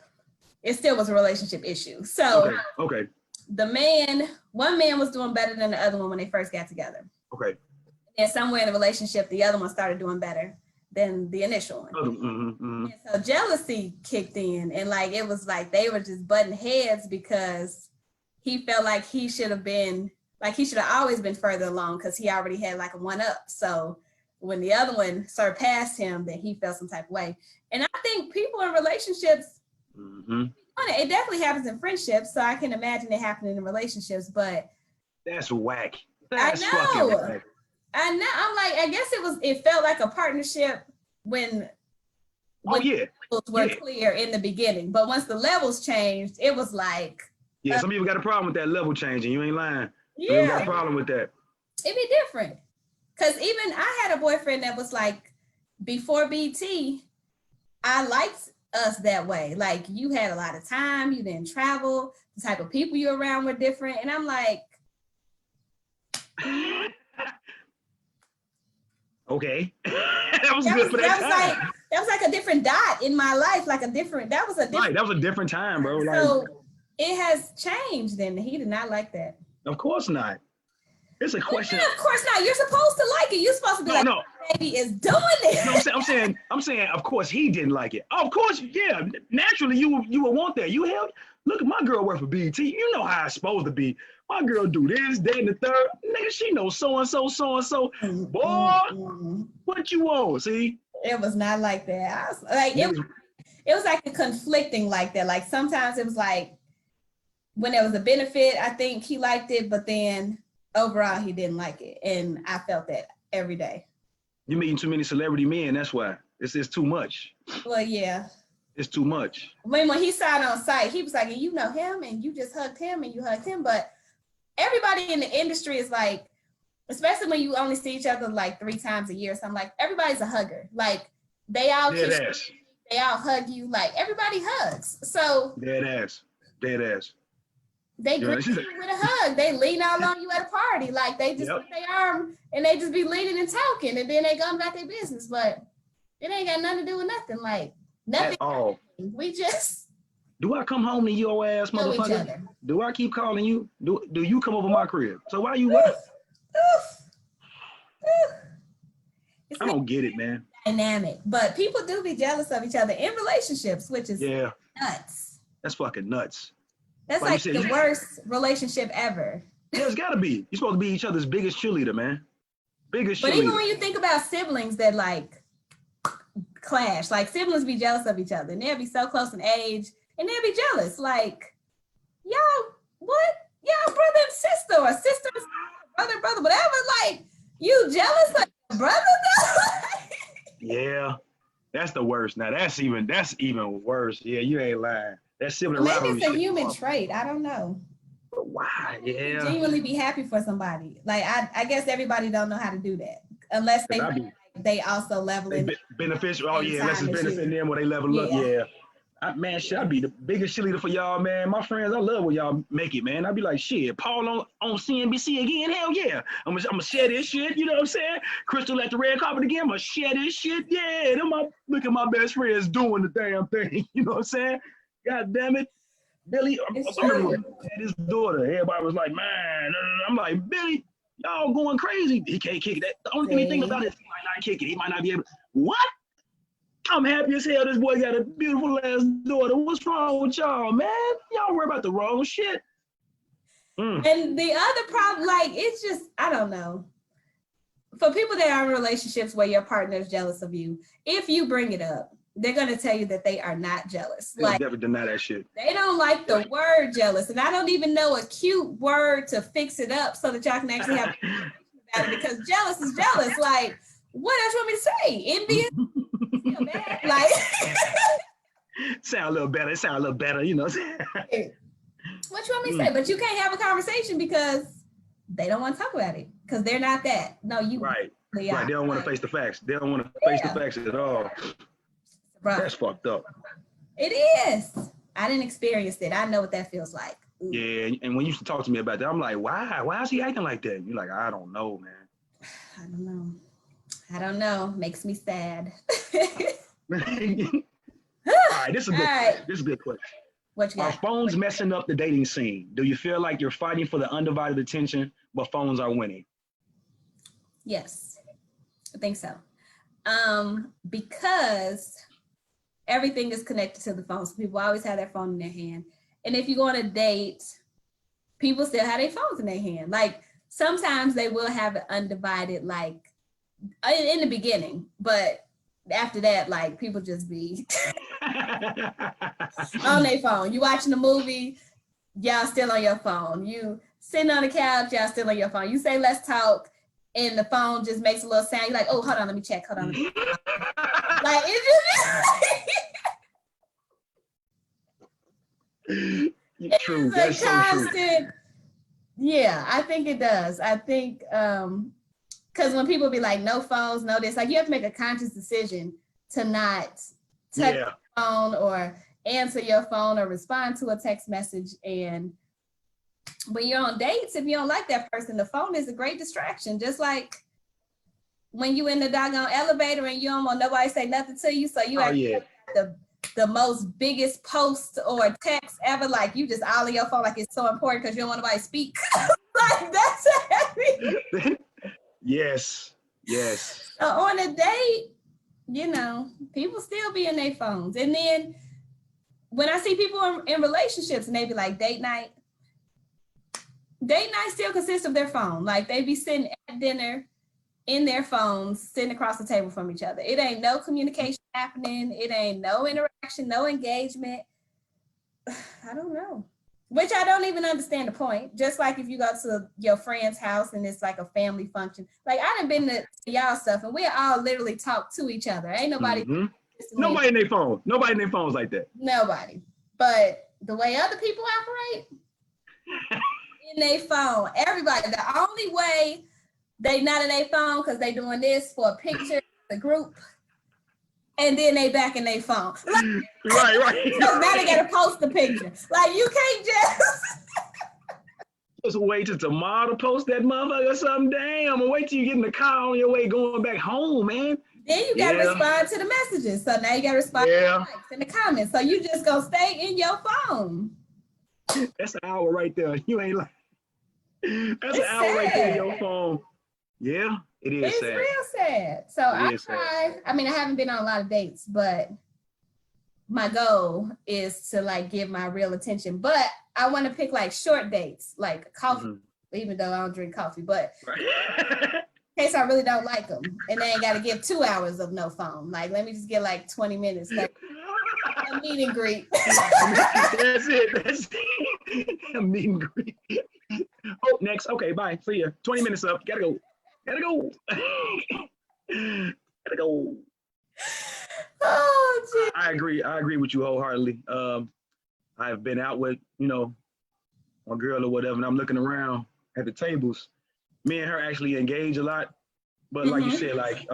it still was a relationship issue. So okay. One man was doing better than the other one when they first got together. Okay. And somewhere in the relationship, the other one started doing better than the initial one. And so jealousy kicked in, and like it was like they were just butting heads because he felt like he should have always been further along because he already had like a one up. So when the other one surpassed him, then he felt some type of way. And I think people in relationships, it definitely happens in friendships, so I can imagine it happening in relationships, but that's whack. That's fucking whack. I know. I'm like, I guess it felt like a partnership when the levels were clear in the beginning. But once the levels changed, it was like some people got a problem with that level changing. You ain't lying. Yeah. You got a problem with that. It'd be different. Cause even I had a boyfriend that was like, before BT, I liked us that way. Like, you had a lot of time, you didn't travel, the type of people you were around were different. And I'm like, okay. That was good for that time. That was like a different dot in my life, that was a different time, bro. Like, so it has changed, and he did not like that. Of course not. It's a question. Yeah, of course not. You're supposed to like it. You're supposed to be no. Baby is doing it. No, I'm saying, of course he didn't like it. Of course, yeah. Naturally, you would want that. Look at my girl work for BT. You know how it's supposed to be. My girl do this, that, and the third. Nigga, she knows so and so. Boy, what you want? See? It was not like that. I was like, it was like a conflicting like that. Like sometimes it was like when there was a benefit, I think he liked it, but then overall he didn't like it, and I felt that every day. You're meeting too many celebrity men. That's why it's too much. Well, yeah. It's too much. When he saw it on site, he was like, and you know him, and you just hugged him, and you hugged him. But everybody in the industry is like, especially when you only see each other like 3 times a year. So I'm like, everybody's a hugger. Like they all kiss you, they all hug you. Like everybody hugs. So dead ass. They greet you with a hug. They lean all on you at a party. Like they just put their arm and they just be leaning and talking and then they go about their business. But it ain't got nothing to do with nothing. Like nothing. At all. We just. Do I come home to your ass, motherfucker? Do I keep calling you? Do you come over my crib? So why you what? I don't get it, man. Dynamic. But people do be jealous of each other in relationships, which is nuts. That's fucking nuts. That's like the worst relationship ever. Yeah, it's gotta be. You're supposed to be each other's biggest cheerleader, man. Biggest cheerleader. But even when you think about siblings that like clash, like siblings be jealous of each other and they'll be so close in age and they'll be jealous. Like, y'all, what? Y'all brother and sister or sister, brother, whatever. Like, you jealous of your brother though? Yeah, that's the worst. Now that's even worse. Yeah, you ain't lying. That sibling rivalry. Maybe it's a human trait. I don't know. But why? Yeah. Genuinely be happy for somebody. Like I guess everybody don't know how to do that unless they also level in. Beneficial. Oh yeah, unless it's benefiting them or they level up. Yeah. Man, shit, I'd be the biggest cheerleader for y'all, man. My friends, I love when y'all make it, man. I'd be like, shit, Paul on CNBC again? Hell yeah. I'm gonna share this shit, you know what I'm saying? Crystal at the red carpet again, I'm gonna share this shit. Yeah, look at my best friends doing the damn thing, you know what I'm saying? God damn it. Billy, I remember his daughter, everybody was like, man, I'm like, Billy, y'all going crazy. He can't kick it. The only thing he think about is he might not kick it. He might not be able to. What? I'm happy as hell this boy got a beautiful ass daughter. What's wrong with y'all, man? Y'all worry about the wrong shit. And the other problem, like, it's just, I don't know. For people that are in relationships where your partner is jealous of you, if you bring it up, they're going to tell you that they are not jealous. They'll like, never deny that shit. They don't like the word jealous. And I don't even know a cute word to fix it up so that y'all can actually have a conversation about it, because jealous is jealous. Like, what else you want me to say? Envious? Bad. Like sound a little better, you know. What you want me to say? But you can't have a conversation because they don't want to talk about it because they're not that. No, you right. They don't want to face the facts. They don't want to face the facts at all. Right. That's fucked up. It is. I didn't experience it. I know what that feels like. Ooh. Yeah, and when you used to talk to me about that, I'm like, why is he acting like that? You're like, I don't know, man. I don't know. Makes me sad. All right, this is a good question. What you got? Are phones messing up the dating scene? Do you feel like you're fighting for the undivided attention, but phones are winning? Yes, I think so. Because everything is connected to the phone. So people always have their phone in their hand. And if you go on a date, people still have their phones in their hand. Like sometimes they will have it undivided, like in the beginning, but after that, like people just be on their phone. You watching a movie, y'all still on your phone. You sitting on the couch, y'all still on your phone. You say, let's talk, and the phone just makes a little sound. You're like, oh, hold on, let me check. Hold on. Like, it's true. That's so constant. Yeah, I think it does. I think, because when people be like, no phones, no this, like you have to make a conscious decision to not touch your phone or answer your phone or respond to a text message. And when you're on dates, if you don't like that person, the phone is a great distraction. Just like when you in the doggone elevator and you don't want nobody to say nothing to you, so you the most biggest post or text ever, like you just all in your phone, like it's so important because you don't want nobody to speak. Like that's heavy. Yes. So on a date, you know, people still be in their phones. And then when I see people in relationships and they be like, date night still consists of their phone. Like they be sitting at dinner in their phones, sitting across the table from each other. It ain't no communication happening. It ain't no interaction, no engagement. I don't know. Which I don't even understand the point. Just like if you go to your friend's house and it's like a family function. Like I done been to y'all stuff and we all literally talk to each other. Ain't nobody. Nobody in their phone. Nobody in their phones like that. Nobody. But the way other people operate, in their phone. Everybody. The only way they not in their phone because they doing this for a picture, the group. And then they back in their phone. Like, right. So now they gotta post the picture. Like you can't just Just wait till tomorrow to post that motherfucker or something. Damn, or wait till you get in the car on your way going back home, man. Then you gotta respond to the messages. So now you gotta respond to the likes and the comments. So you just gonna stay in your phone. That's an hour right there. You ain't like that's an hour right there in your phone. Yeah, it is it's sad. Real sad. So I try, I mean, I haven't been on a lot of dates, but my goal is to like give my real attention. But I want to pick like short dates, like coffee, even though I don't drink coffee, but in case I really don't like them, and they ain't got to give 2 hours of no phone. Like, let me just get like 20 minutes, like a meet and greet. That's it. That's it. A meet and greet. Oh, next. Okay, bye. See ya. 20 minutes up. Gotta go. Gotta go. Gotta go. Oh, geez. I agree with you wholeheartedly. I've been out with, you know, my girl or whatever, and I'm looking around at the tables. Me and her actually engage a lot, but like you said, like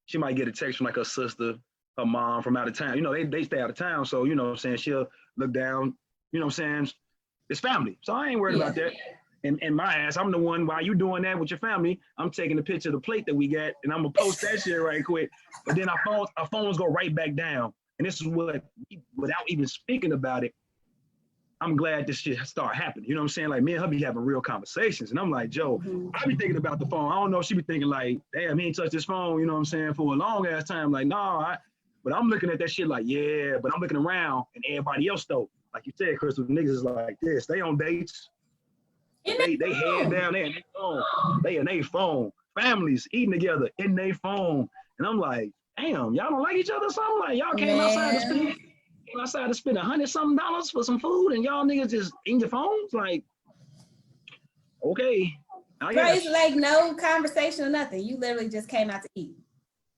she might get a text from like her sister, her mom from out of town. You know, they stay out of town, so you know what I'm saying, she'll look down. You know what I'm saying? It's family, so I ain't worried about that. And my ass, I'm the one, while you doing that with your family, I'm taking a picture of the plate that we got, and I'm gonna post that shit right quick. But then our phones go right back down. And this is what, without even speaking about it, I'm glad this shit started happening. You know what I'm saying? Like, me and her be having real conversations. And I'm like, Joe, I be thinking about the phone. I don't know if she be thinking like, damn, he ain't touched his phone, you know what I'm saying, for a long ass time. Like, no, but I'm looking at that shit like, yeah, but I'm looking around and everybody else though. Like you said, Crystal, the niggas is like this. They on dates. They head down there in their phone. They in their phone. Families eating together in their phone. And I'm like, damn, y'all don't like each other or something? Like, y'all came outside to spend $100-something for some food, and y'all niggas just in your phones? Like, okay. It's like no conversation or nothing. You literally just came out to eat.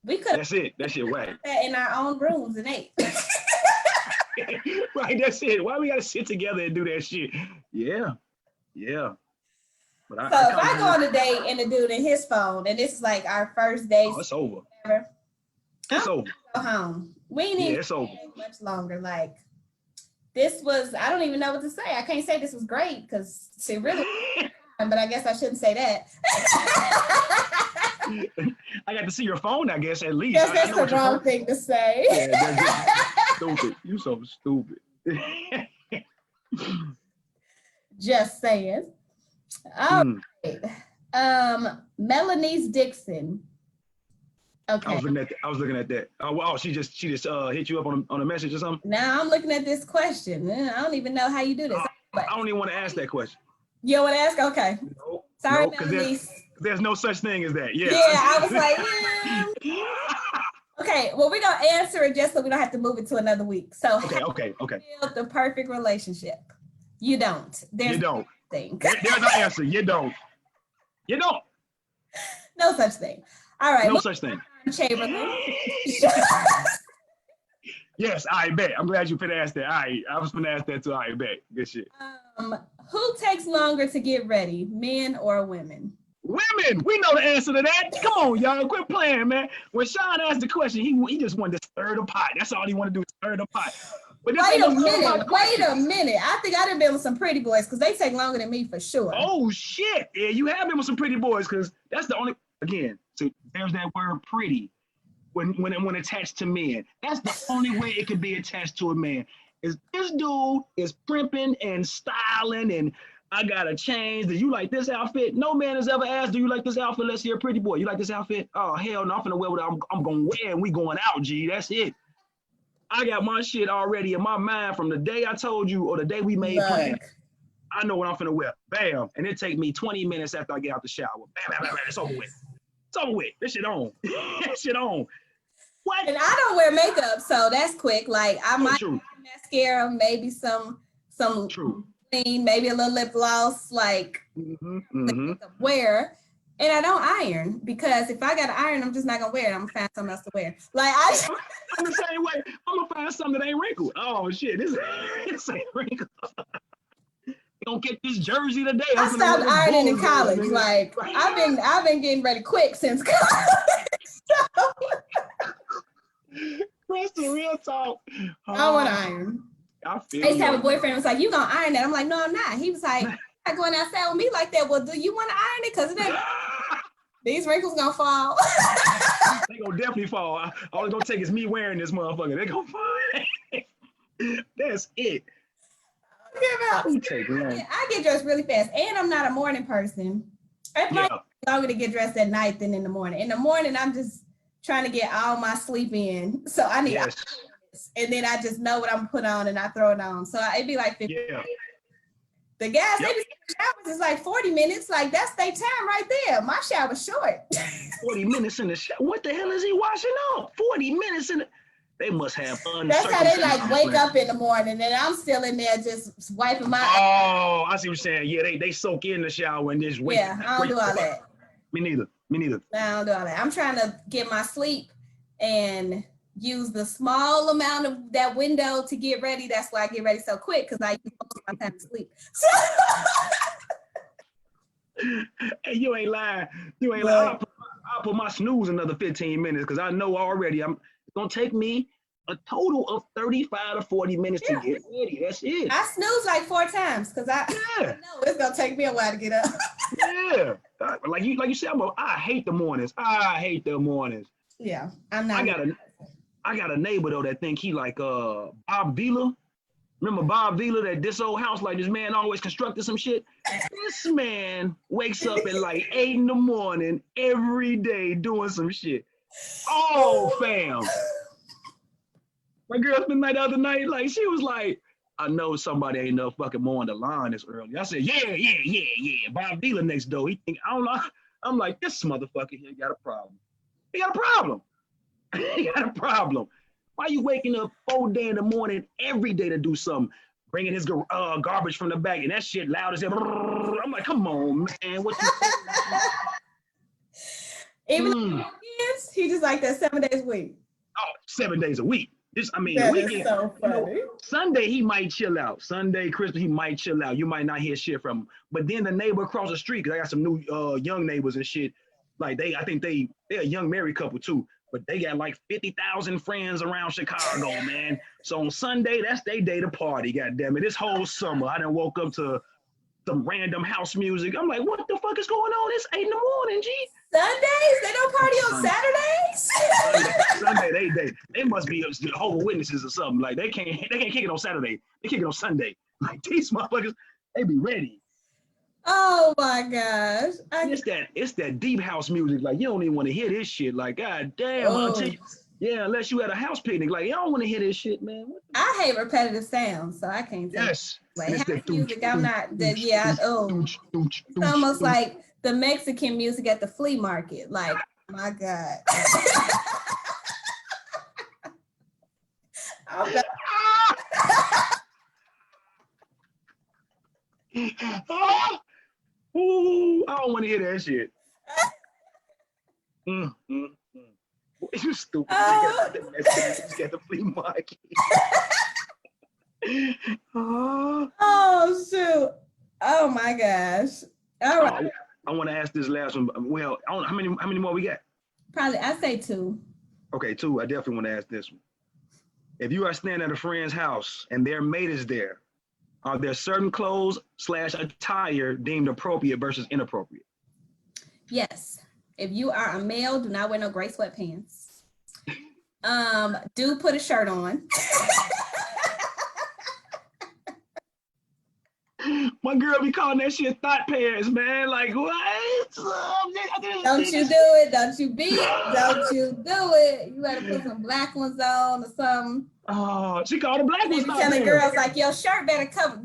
We could. That's it. That shit whack. In our own rooms and ate. Right, that's it. Why we gotta sit together and do that shit? Yeah. But so if I go on a date and the dude in his phone, and this is like our first date, it's over. It's over. Go home. We ain't even it's over. Much longer. Like, this was, I don't even know what to say. I can't say this was great because she really, but I guess I shouldn't say that. I got to see your phone, I guess, at least. Yes, that's the wrong thing to say. Yeah, that's stupid. You so stupid. Just saying. All right. Melanie's Dixon. Okay. I was looking at that. Oh, wow, she just hit you up on a message or something? Now I'm looking at this question. I don't even know how you do this. I don't even want to ask that question. You don't want to ask? Okay. No, sorry, Melanie. There's no such thing as that. Yeah. Yeah, I was like, okay, well, we're going to answer it just so we don't have to move it to another week. So, okay. Build the perfect relationship. You don't. You don't. Thing. There's no answer. You don't. You don't. No such thing. All right. No such thing. Chamberlain. Yes, I bet. I'm glad you finna ask that. I was finna ask that too. I bet. Good shit. Who takes longer to get ready, men or women? Women. We know the answer to that. Come on, y'all. Quit playing, man. When Sean asked the question, he just wanted to stir the pot. That's all he wanted to do is stir the pot. But wait a minute. I think I done been with some pretty boys because they take longer than me for sure. Oh shit. Yeah, you have been with some pretty boys because that's the only, again, so there's that word pretty when attached to men. That's the only way it could be attached to a man. Is this dude is primping and styling and I got to change. Do you like this outfit? No man has ever asked, do you like this outfit? Let's see a pretty boy. You like this outfit? Oh, hell no, I'm finna wear what I'm going to wear and we going out, G. That's it. I got my shit already in my mind from the day I told you or the day we made plans. I know what I'm finna wear. Bam. And it take me 20 minutes after I get out the shower. Bam, bam, bam, bam. It's over with. It's over with. This shit on. This shit on. What? And I don't wear makeup, so that's quick. Like I might have mascara, maybe some clean, maybe a little lip gloss, like wear. And I don't iron because if I got to iron, I'm just not gonna wear it. I'm gonna find something else to wear. Like I'm the same way. I'm gonna find something that ain't wrinkled. Oh shit, this ain't wrinkled. You gonna get this jersey today? I stopped ironing in college. Like I've been getting ready quick since college. Crystal, real talk. I want to iron. I used to have a boyfriend who was like, you gonna iron that? I'm like, no, I'm not. He was like, not going outside with me like that. Well, do you want to iron it? Because it ain't. These wrinkles gonna fall. They gonna definitely fall. All it's gonna take is me wearing this motherfucker. They gonna fall. That's it. Yeah, I get dressed really fast, and I'm not a morning person. It's like longer to get dressed at night than in the morning. In the morning, I'm just trying to get all my sleep in, so I need. And then I just know what I'm put on, and I throw it on. So it'd be like 50 minutes. The guys, they be showers is like 40 minutes. Like that's their time right there. My shower's short. 40 minutes in the shower. What the hell is he washing up? 40 minutes in the. They must have That's how they like wake up in the morning, and I'm still in there just wiping my. Oh, I see what you're saying. Yeah, they soak in the shower and just wait. Yeah, I don't do all that. Me neither. I don't do all that. I'm trying to get my sleep and use the small amount of that window to get ready. That's why I get ready so quick, because I use most of my time to sleep. Hey, you ain't lying. Lying. I'll put my snooze another 15 minutes because I know already it's gonna take me a total of 35 to 40 minutes to get ready. That's it. I snooze like 4 times because I know it's gonna take me a while to get up. Yeah. Like you said, I hate the mornings. Yeah, I'm not. I got a neighbor though that think he like Bob Vila. Remember Bob Vila, that this old house, like this man always constructed some shit? This man wakes up at like 8 in the morning every day doing some shit. Oh, fam. My girl spent the night the other night, like she was like, I know somebody ain't no fucking mowing the lawn this early. I said, yeah. Bob Vila next door. He think, I don't know. I'm like, this motherfucker here got a problem. He got a problem. Why you waking up 4 days in the morning every day to do something? Bringing his garbage from the back, and that shit loud as hell. I'm like, come on, man. What you Even though he just like that 7 days a week. Oh, 7 days a week. That weekend, so funny. Sunday, he might chill out. Sunday, Christmas, he might chill out. You might not hear shit from him. But then the neighbor across the street, because I got some new young neighbors and shit. Like I think they're a young married couple too. But they got like 50,000 friends around Chicago, man. So on Sunday, that's their day to party, goddammit. This whole summer, I done woke up to some random house music. I'm like, what the fuck is going on? It's 8 in the morning, G. Sundays? They don't party on Saturdays? Sunday, they must be Jehovah's Witnesses or something. Like they can't kick it on Saturday. They kick it on Sunday. Like these motherfuckers, they be ready. Oh my gosh. It's that deep house music. Like you don't even want to hear this shit. Like, god damn, unless you at a house picnic. Like, y'all don't want to hear this shit, man. I hate repetitive sounds, so I can't take it. Like house music, I'm not that it's almost like the Mexican music at the flea market. Like, my God. Ooh, I don't want to hear that shit. You stupid. You got the flea market. Oh shoot. Oh my gosh. All right. I want to ask this last one. Well, I don't know, how many more we got? Probably, I say 2. Okay, 2. I definitely want to ask this one. If you are staying at a friend's house and their mate is there, are there certain clothes / attire deemed appropriate versus inappropriate? Yes. If you are a male, do not wear no gray sweatpants. Do put a shirt on. My girl be calling that shit thought pants, man. Like, what? Don't you do it. Don't you be it. Don't you do it. You better put some black ones on or something. Oh, she called the black ones. Telling girls like, your shirt better cover.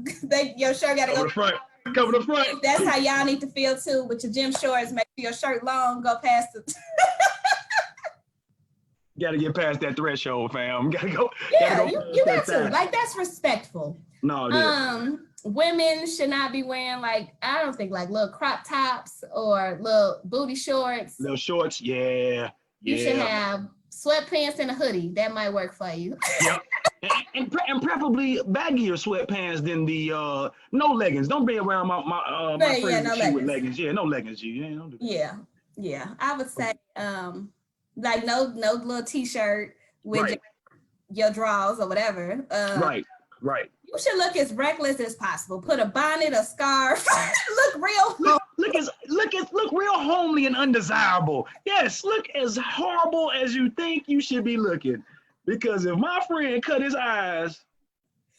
Your shirt gotta go the front. Cover the front. That's how y'all need to feel too with your gym shorts. Make sure your shirt long, go past the. Gotta get past that threshold, fam. Gotta go. Yeah, you got to. Like, that's respectful. No, it is. Women should not be wearing, like, I don't think, like little crop tops or little booty shorts. Little shorts, yeah. You should have sweatpants and a hoodie. That might work for you. Yep. And preferably baggier sweatpants than the no leggings. Don't be around my friends with leggings. Yeah, no leggings, G. Yeah, don't do that. Yeah. I would say like no little t-shirt with your drawers or whatever. Right. You should look as reckless as possible. Put a bonnet, a scarf. Look real. Look real homely and undesirable. Yes, look as horrible as you think you should be looking. Because if my friend cut his eyes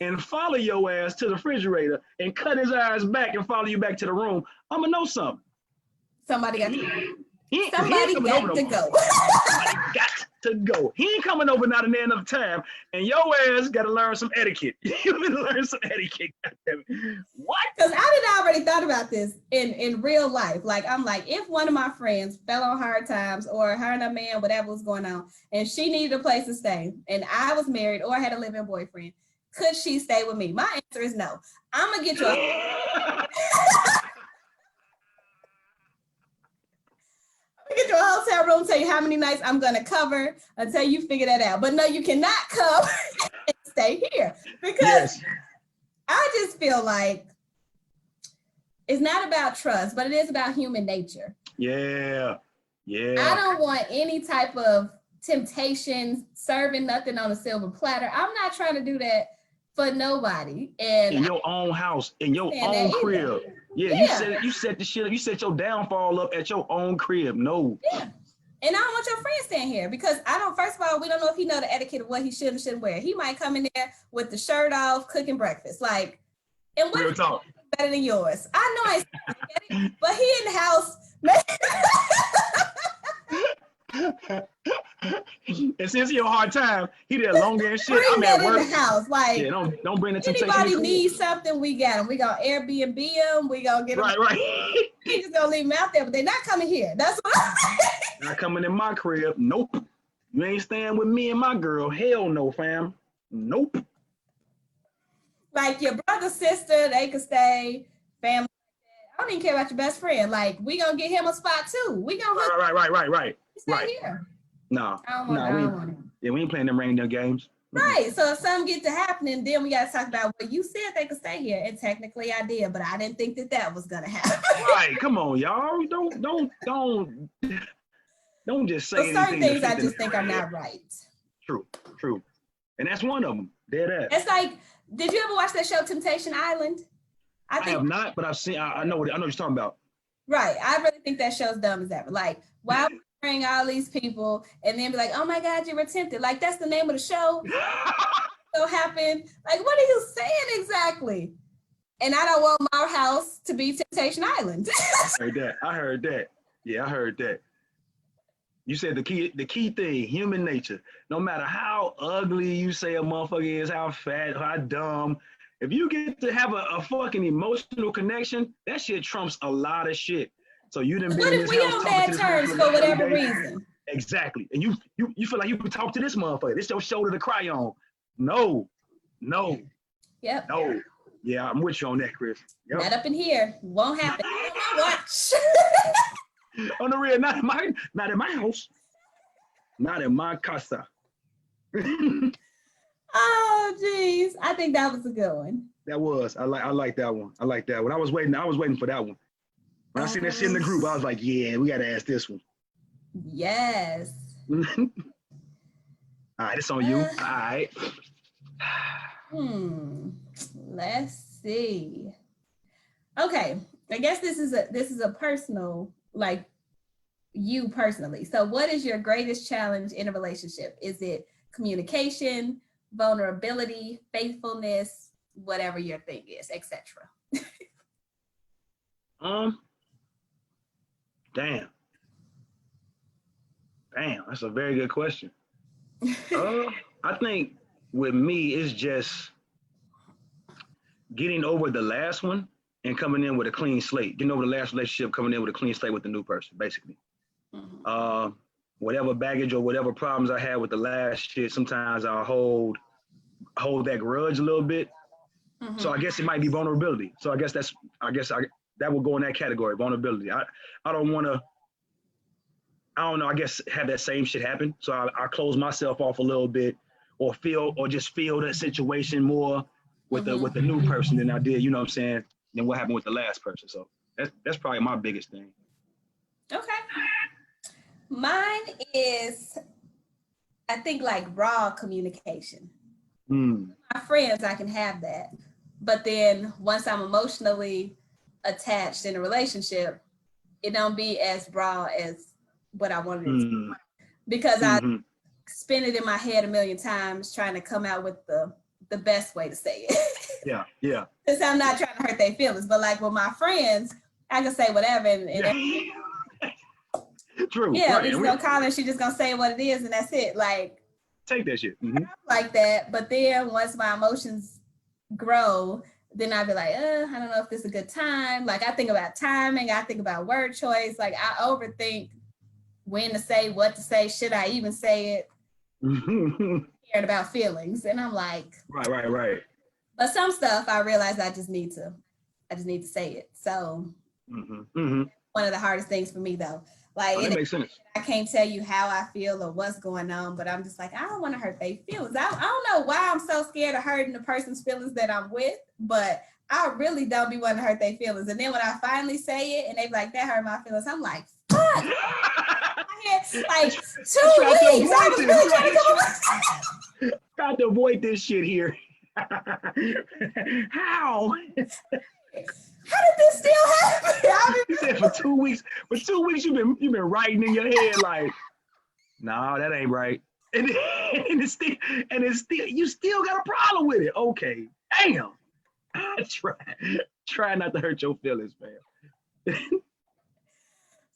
and follow your ass to the refrigerator and cut his eyes back and follow you back to the room, I'ma know something. Somebody got to go. Somebody got to go. He ain't coming over not another time, and your ass got to learn some etiquette. You better learn some etiquette. What? Because I did already thought about this in real life. Like, I'm like, if one of my friends fell on hard times, or her and a man, whatever was going on, and she needed a place to stay, and I was married or had a living boyfriend, could she stay with me? My answer is no. I'm gonna get you a get you a hotel room, tell you how many nights I'm gonna cover until you figure that out. But no, you cannot come and stay here, because I just feel like it's not about trust, but it is about human nature. Yeah. I don't want any type of temptations, serving nothing on a silver platter. I'm not trying to do that for nobody. And in your own house, in your own crib. Yeah, you set the shit up. You set your downfall up at your own crib. No. Yeah. And I don't want your friend staying here, because I don't, first of all, we don't know if he know the etiquette of what he should and shouldn't wear. He might come in there with the shirt off, cooking breakfast. Like, and what better than yours? I know I ain't it, but he in the house. And since he a hard time, he did longer and shit. Bring I'm that at work. in the house. Like, yeah, don't bring the temptation. Anybody needs something, we got them. We gonna Airbnb them. We gonna get them. Right. We just gonna leave them out there, but they're not coming here. That's what I'm saying. Not coming in my crib. Nope. You ain't staying with me and my girl. Hell no, fam. Nope. Like, your brother, sister, they could stay. Family. I don't even care about your best friend. Like, we gonna get him a spot too. We gonna right. Stay here. No. I don't want him. Yeah, we ain't playing them reindeer games. Right. So if something get to happening, then we gotta talk about, well, you said they could stay here, and technically I did, but I didn't think that was gonna happen. Right. Come on, y'all. Don't just say so certain things I just think are not right. True. And that's one of them. Dead ass. It's like, did you ever watch that show Temptation Island? I have not, but I've seen. I know what you're talking about. Right. I really think that show's dumb as ever. Like, why would you bring all these people and then be like, oh my God, you were tempted? Like, that's the name of the show. So happened. Like, what are you saying exactly? And I don't want my house to be Temptation Island. I heard that. Yeah, I heard that. You said the key thing, human nature. No matter how ugly you say a motherfucker is, how fat, how dumb, if you get to have a fucking emotional connection, that shit trumps a lot of shit. So you didn't. What if we on bad terms for whatever reason? Exactly, and you feel like you can talk to this motherfucker. This your shoulder to cry on. No. Yep. No. Yeah, I'm with you on that, Chris. Yep. Not up in here. Won't happen. Watch. On the real, not in my house. Not in my casa. Oh, geez. I think that was a good one. That was. I like that one. I like that one. I was waiting for that one. When I seen that shit in the group, I was like, yeah, we gotta ask this one. Yes. All right, it's on you. All right. Let's see. Okay. I guess this is a personal, like, you personally. So what is your greatest challenge in a relationship? Is it communication, vulnerability, faithfulness, whatever your thing is, etc.? Damn, that's a very good question. I think with me, it's just getting over the last one and coming in with a clean slate. Getting over the last relationship, coming in with a clean slate with the new person, basically. Mm-hmm. Whatever baggage or whatever problems I had with the last shit, sometimes I'll hold that grudge a little bit. Mm-hmm. So I guess it might be vulnerability. So I guess that will go in that category, vulnerability. I don't want to, I guess have that same shit happen. So I close myself off a little bit, or just feel that situation more with the new person than I did, you know what I'm saying, than what happened with the last person. So that's probably my biggest thing. Okay. Mine is, I think, like, raw communication. My friends, I can have that. But then once I'm emotionally attached in a relationship, it don't be as broad as what I wanted it to be. Because I spin it in my head a million times trying to come out with the best way to say it. Yeah, yeah. Because I'm not trying to hurt their feelings. But like with my friends, I can say whatever and True. yeah, right. we just gonna call her, she just gonna say what it is and that's it. Like take that shit. Like that. But then once my emotions grow, then I'd be like, I don't know if this is a good time. Like I think about timing, I think about word choice. Like I overthink when to say, what to say, should I even say it? Caring about feelings. And I'm like, right. But some stuff I realize I just need to say it. So one of the hardest things for me though. Like that makes sense. I can't tell you how I feel or what's going on, but I'm just like, I don't want to hurt their feelings. I don't know why I'm so scared of hurting the person's feelings that I'm with, but I really don't be wanting to hurt their feelings. And then when I finally say it and they be like, that hurt my feelings, I'm like, fuck. I had like 2 weeks. I was really trying to come up. Tried to avoid this shit here. How? How did this still happen? You said for 2 weeks. For 2 weeks you've been writing in your head like, nah, that ain't right. And it's still you still got a problem with it. Okay, damn. Try not to hurt your feelings, man.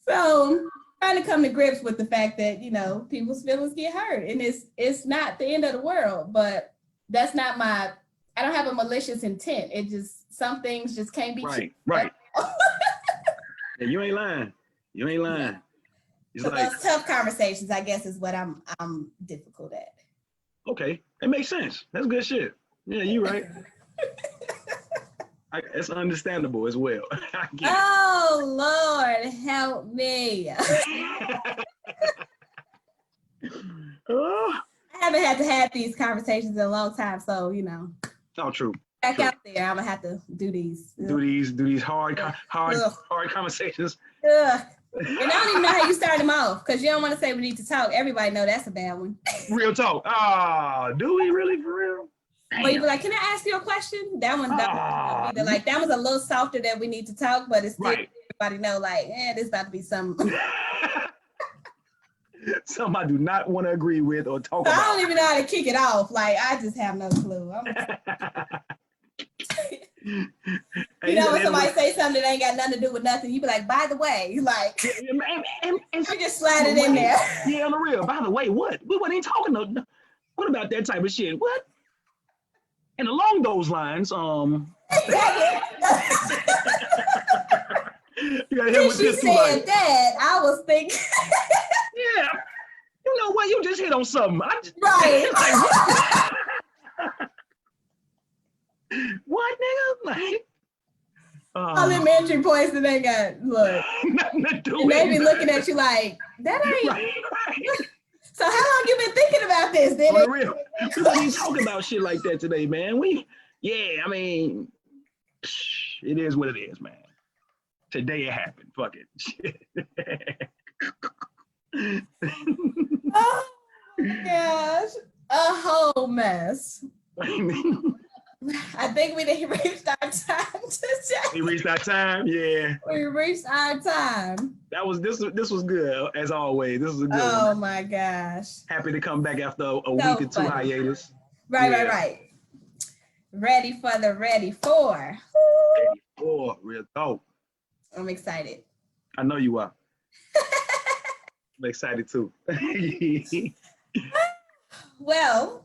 So trying to come to grips with the fact that people's feelings get hurt, and it's not the end of the world, but that's not I don't have a malicious intent. It just, some things just can't be right. Yeah, you ain't lying. It's so like those tough conversations, I guess, is what I'm difficult at. Okay, it makes sense. That's good shit. Yeah, you right. It's understandable as well. Oh Lord, help me. I haven't had to have these conversations in a long time, so Oh, true. Back out there, I'm gonna have to do these. Do these hard conversations. Ugh. And I don't even know how you start them off, because you don't want to say we need to talk. Everybody know that's a bad one. Real talk. Do we really for real? But you be like, can I ask you a question? That one, like that was a little softer that we need to talk, but it's still everybody know like, this about to be something. Something I do not want to agree with or talk about. I don't even know how to kick it off. Like I just have no clue. When somebody say something that ain't got nothing to do with nothing, you be like, by the way, like, and you just slide it in there. Yeah, on the real. By the way, what? We wasn't even talking. What about that type of shit? What? And along those lines, you gotta hit with this too. She said that, I was thinking. Yeah, you know what? You just hit on something. Right. What, nigga? Like, all them entry points that they got, look. Nothing to do and they be looking at you like, that ain't. Right. So how long you been thinking about this? On the real, we don't even talk about shit like that today, man. I mean, it is what it is, man. Today it happened. Fuck it. Oh my gosh, a whole mess. I think we didn't reach our time today. We reached our time, yeah. We reached our time. This was good as always. This was a good one. Oh my gosh. Happy to come back after a week or 2 hiatus. Right. Ready for. Ready for real talk. I'm excited. I know you are. I'm excited too. Well,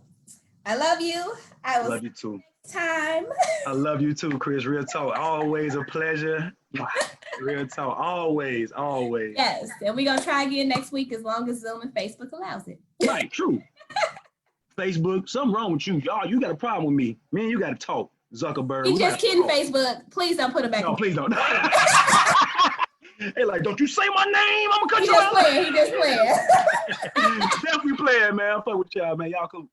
I love you. I love you too. Time. I love you too, Chris. Real talk. Always a pleasure. Real talk. Always. Yes. And we're going to try again next week as long as Zoom and Facebook allows it. Right. True. Facebook, something wrong with you. Y'all, you got a problem with me. Me and you got to talk. Zuckerberg. You just kidding, Facebook. Please don't put it back. No, please don't. Hey, like, don't you say my name. I'm going to cut you out. He just playing. Definitely playing, man. Fuck with y'all, man. Y'all cool.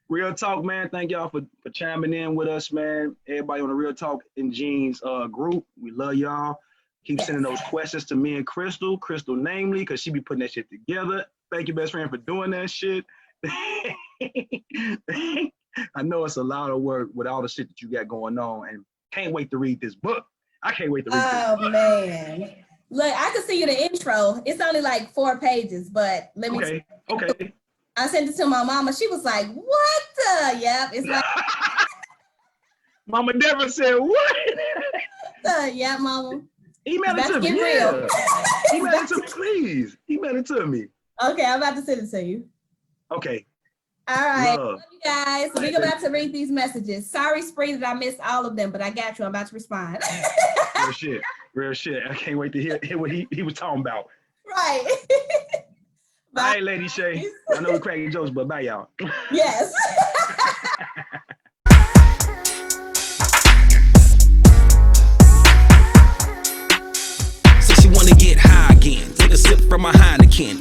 Real talk, man. Thank y'all for chiming in with us, man. Everybody on the Real Talk in Jeans group. We love y'all. Keep sending those questions to me and Crystal namely, because she be putting that shit together. Thank you, best friend, for doing that shit. I know it's a lot of work with all the shit that you got going on, and can't wait to read this book. I can't wait to read this book. Oh man. Look, I can see you the intro. It's only like 4 pages, but let me Okay. I sent it to my mama. She was like, what the? Yep. It's like Mama Deborah said, what? yeah, mama. Email it to me. Real. Email it to me, please. Email it to me. Okay, I'm about to send it to you. Okay. All right. Love. Love you guys. We're about to read these messages. Sorry, Spree, that I missed all of them, but I got you. I'm about to respond. Real shit. Real shit. I can't wait to hear what he was talking about. Right. All right, Lady Shay. I know we're cracking jokes, but bye, y'all. Yes. Said she wanna get high again. Take a sip from my Heineken.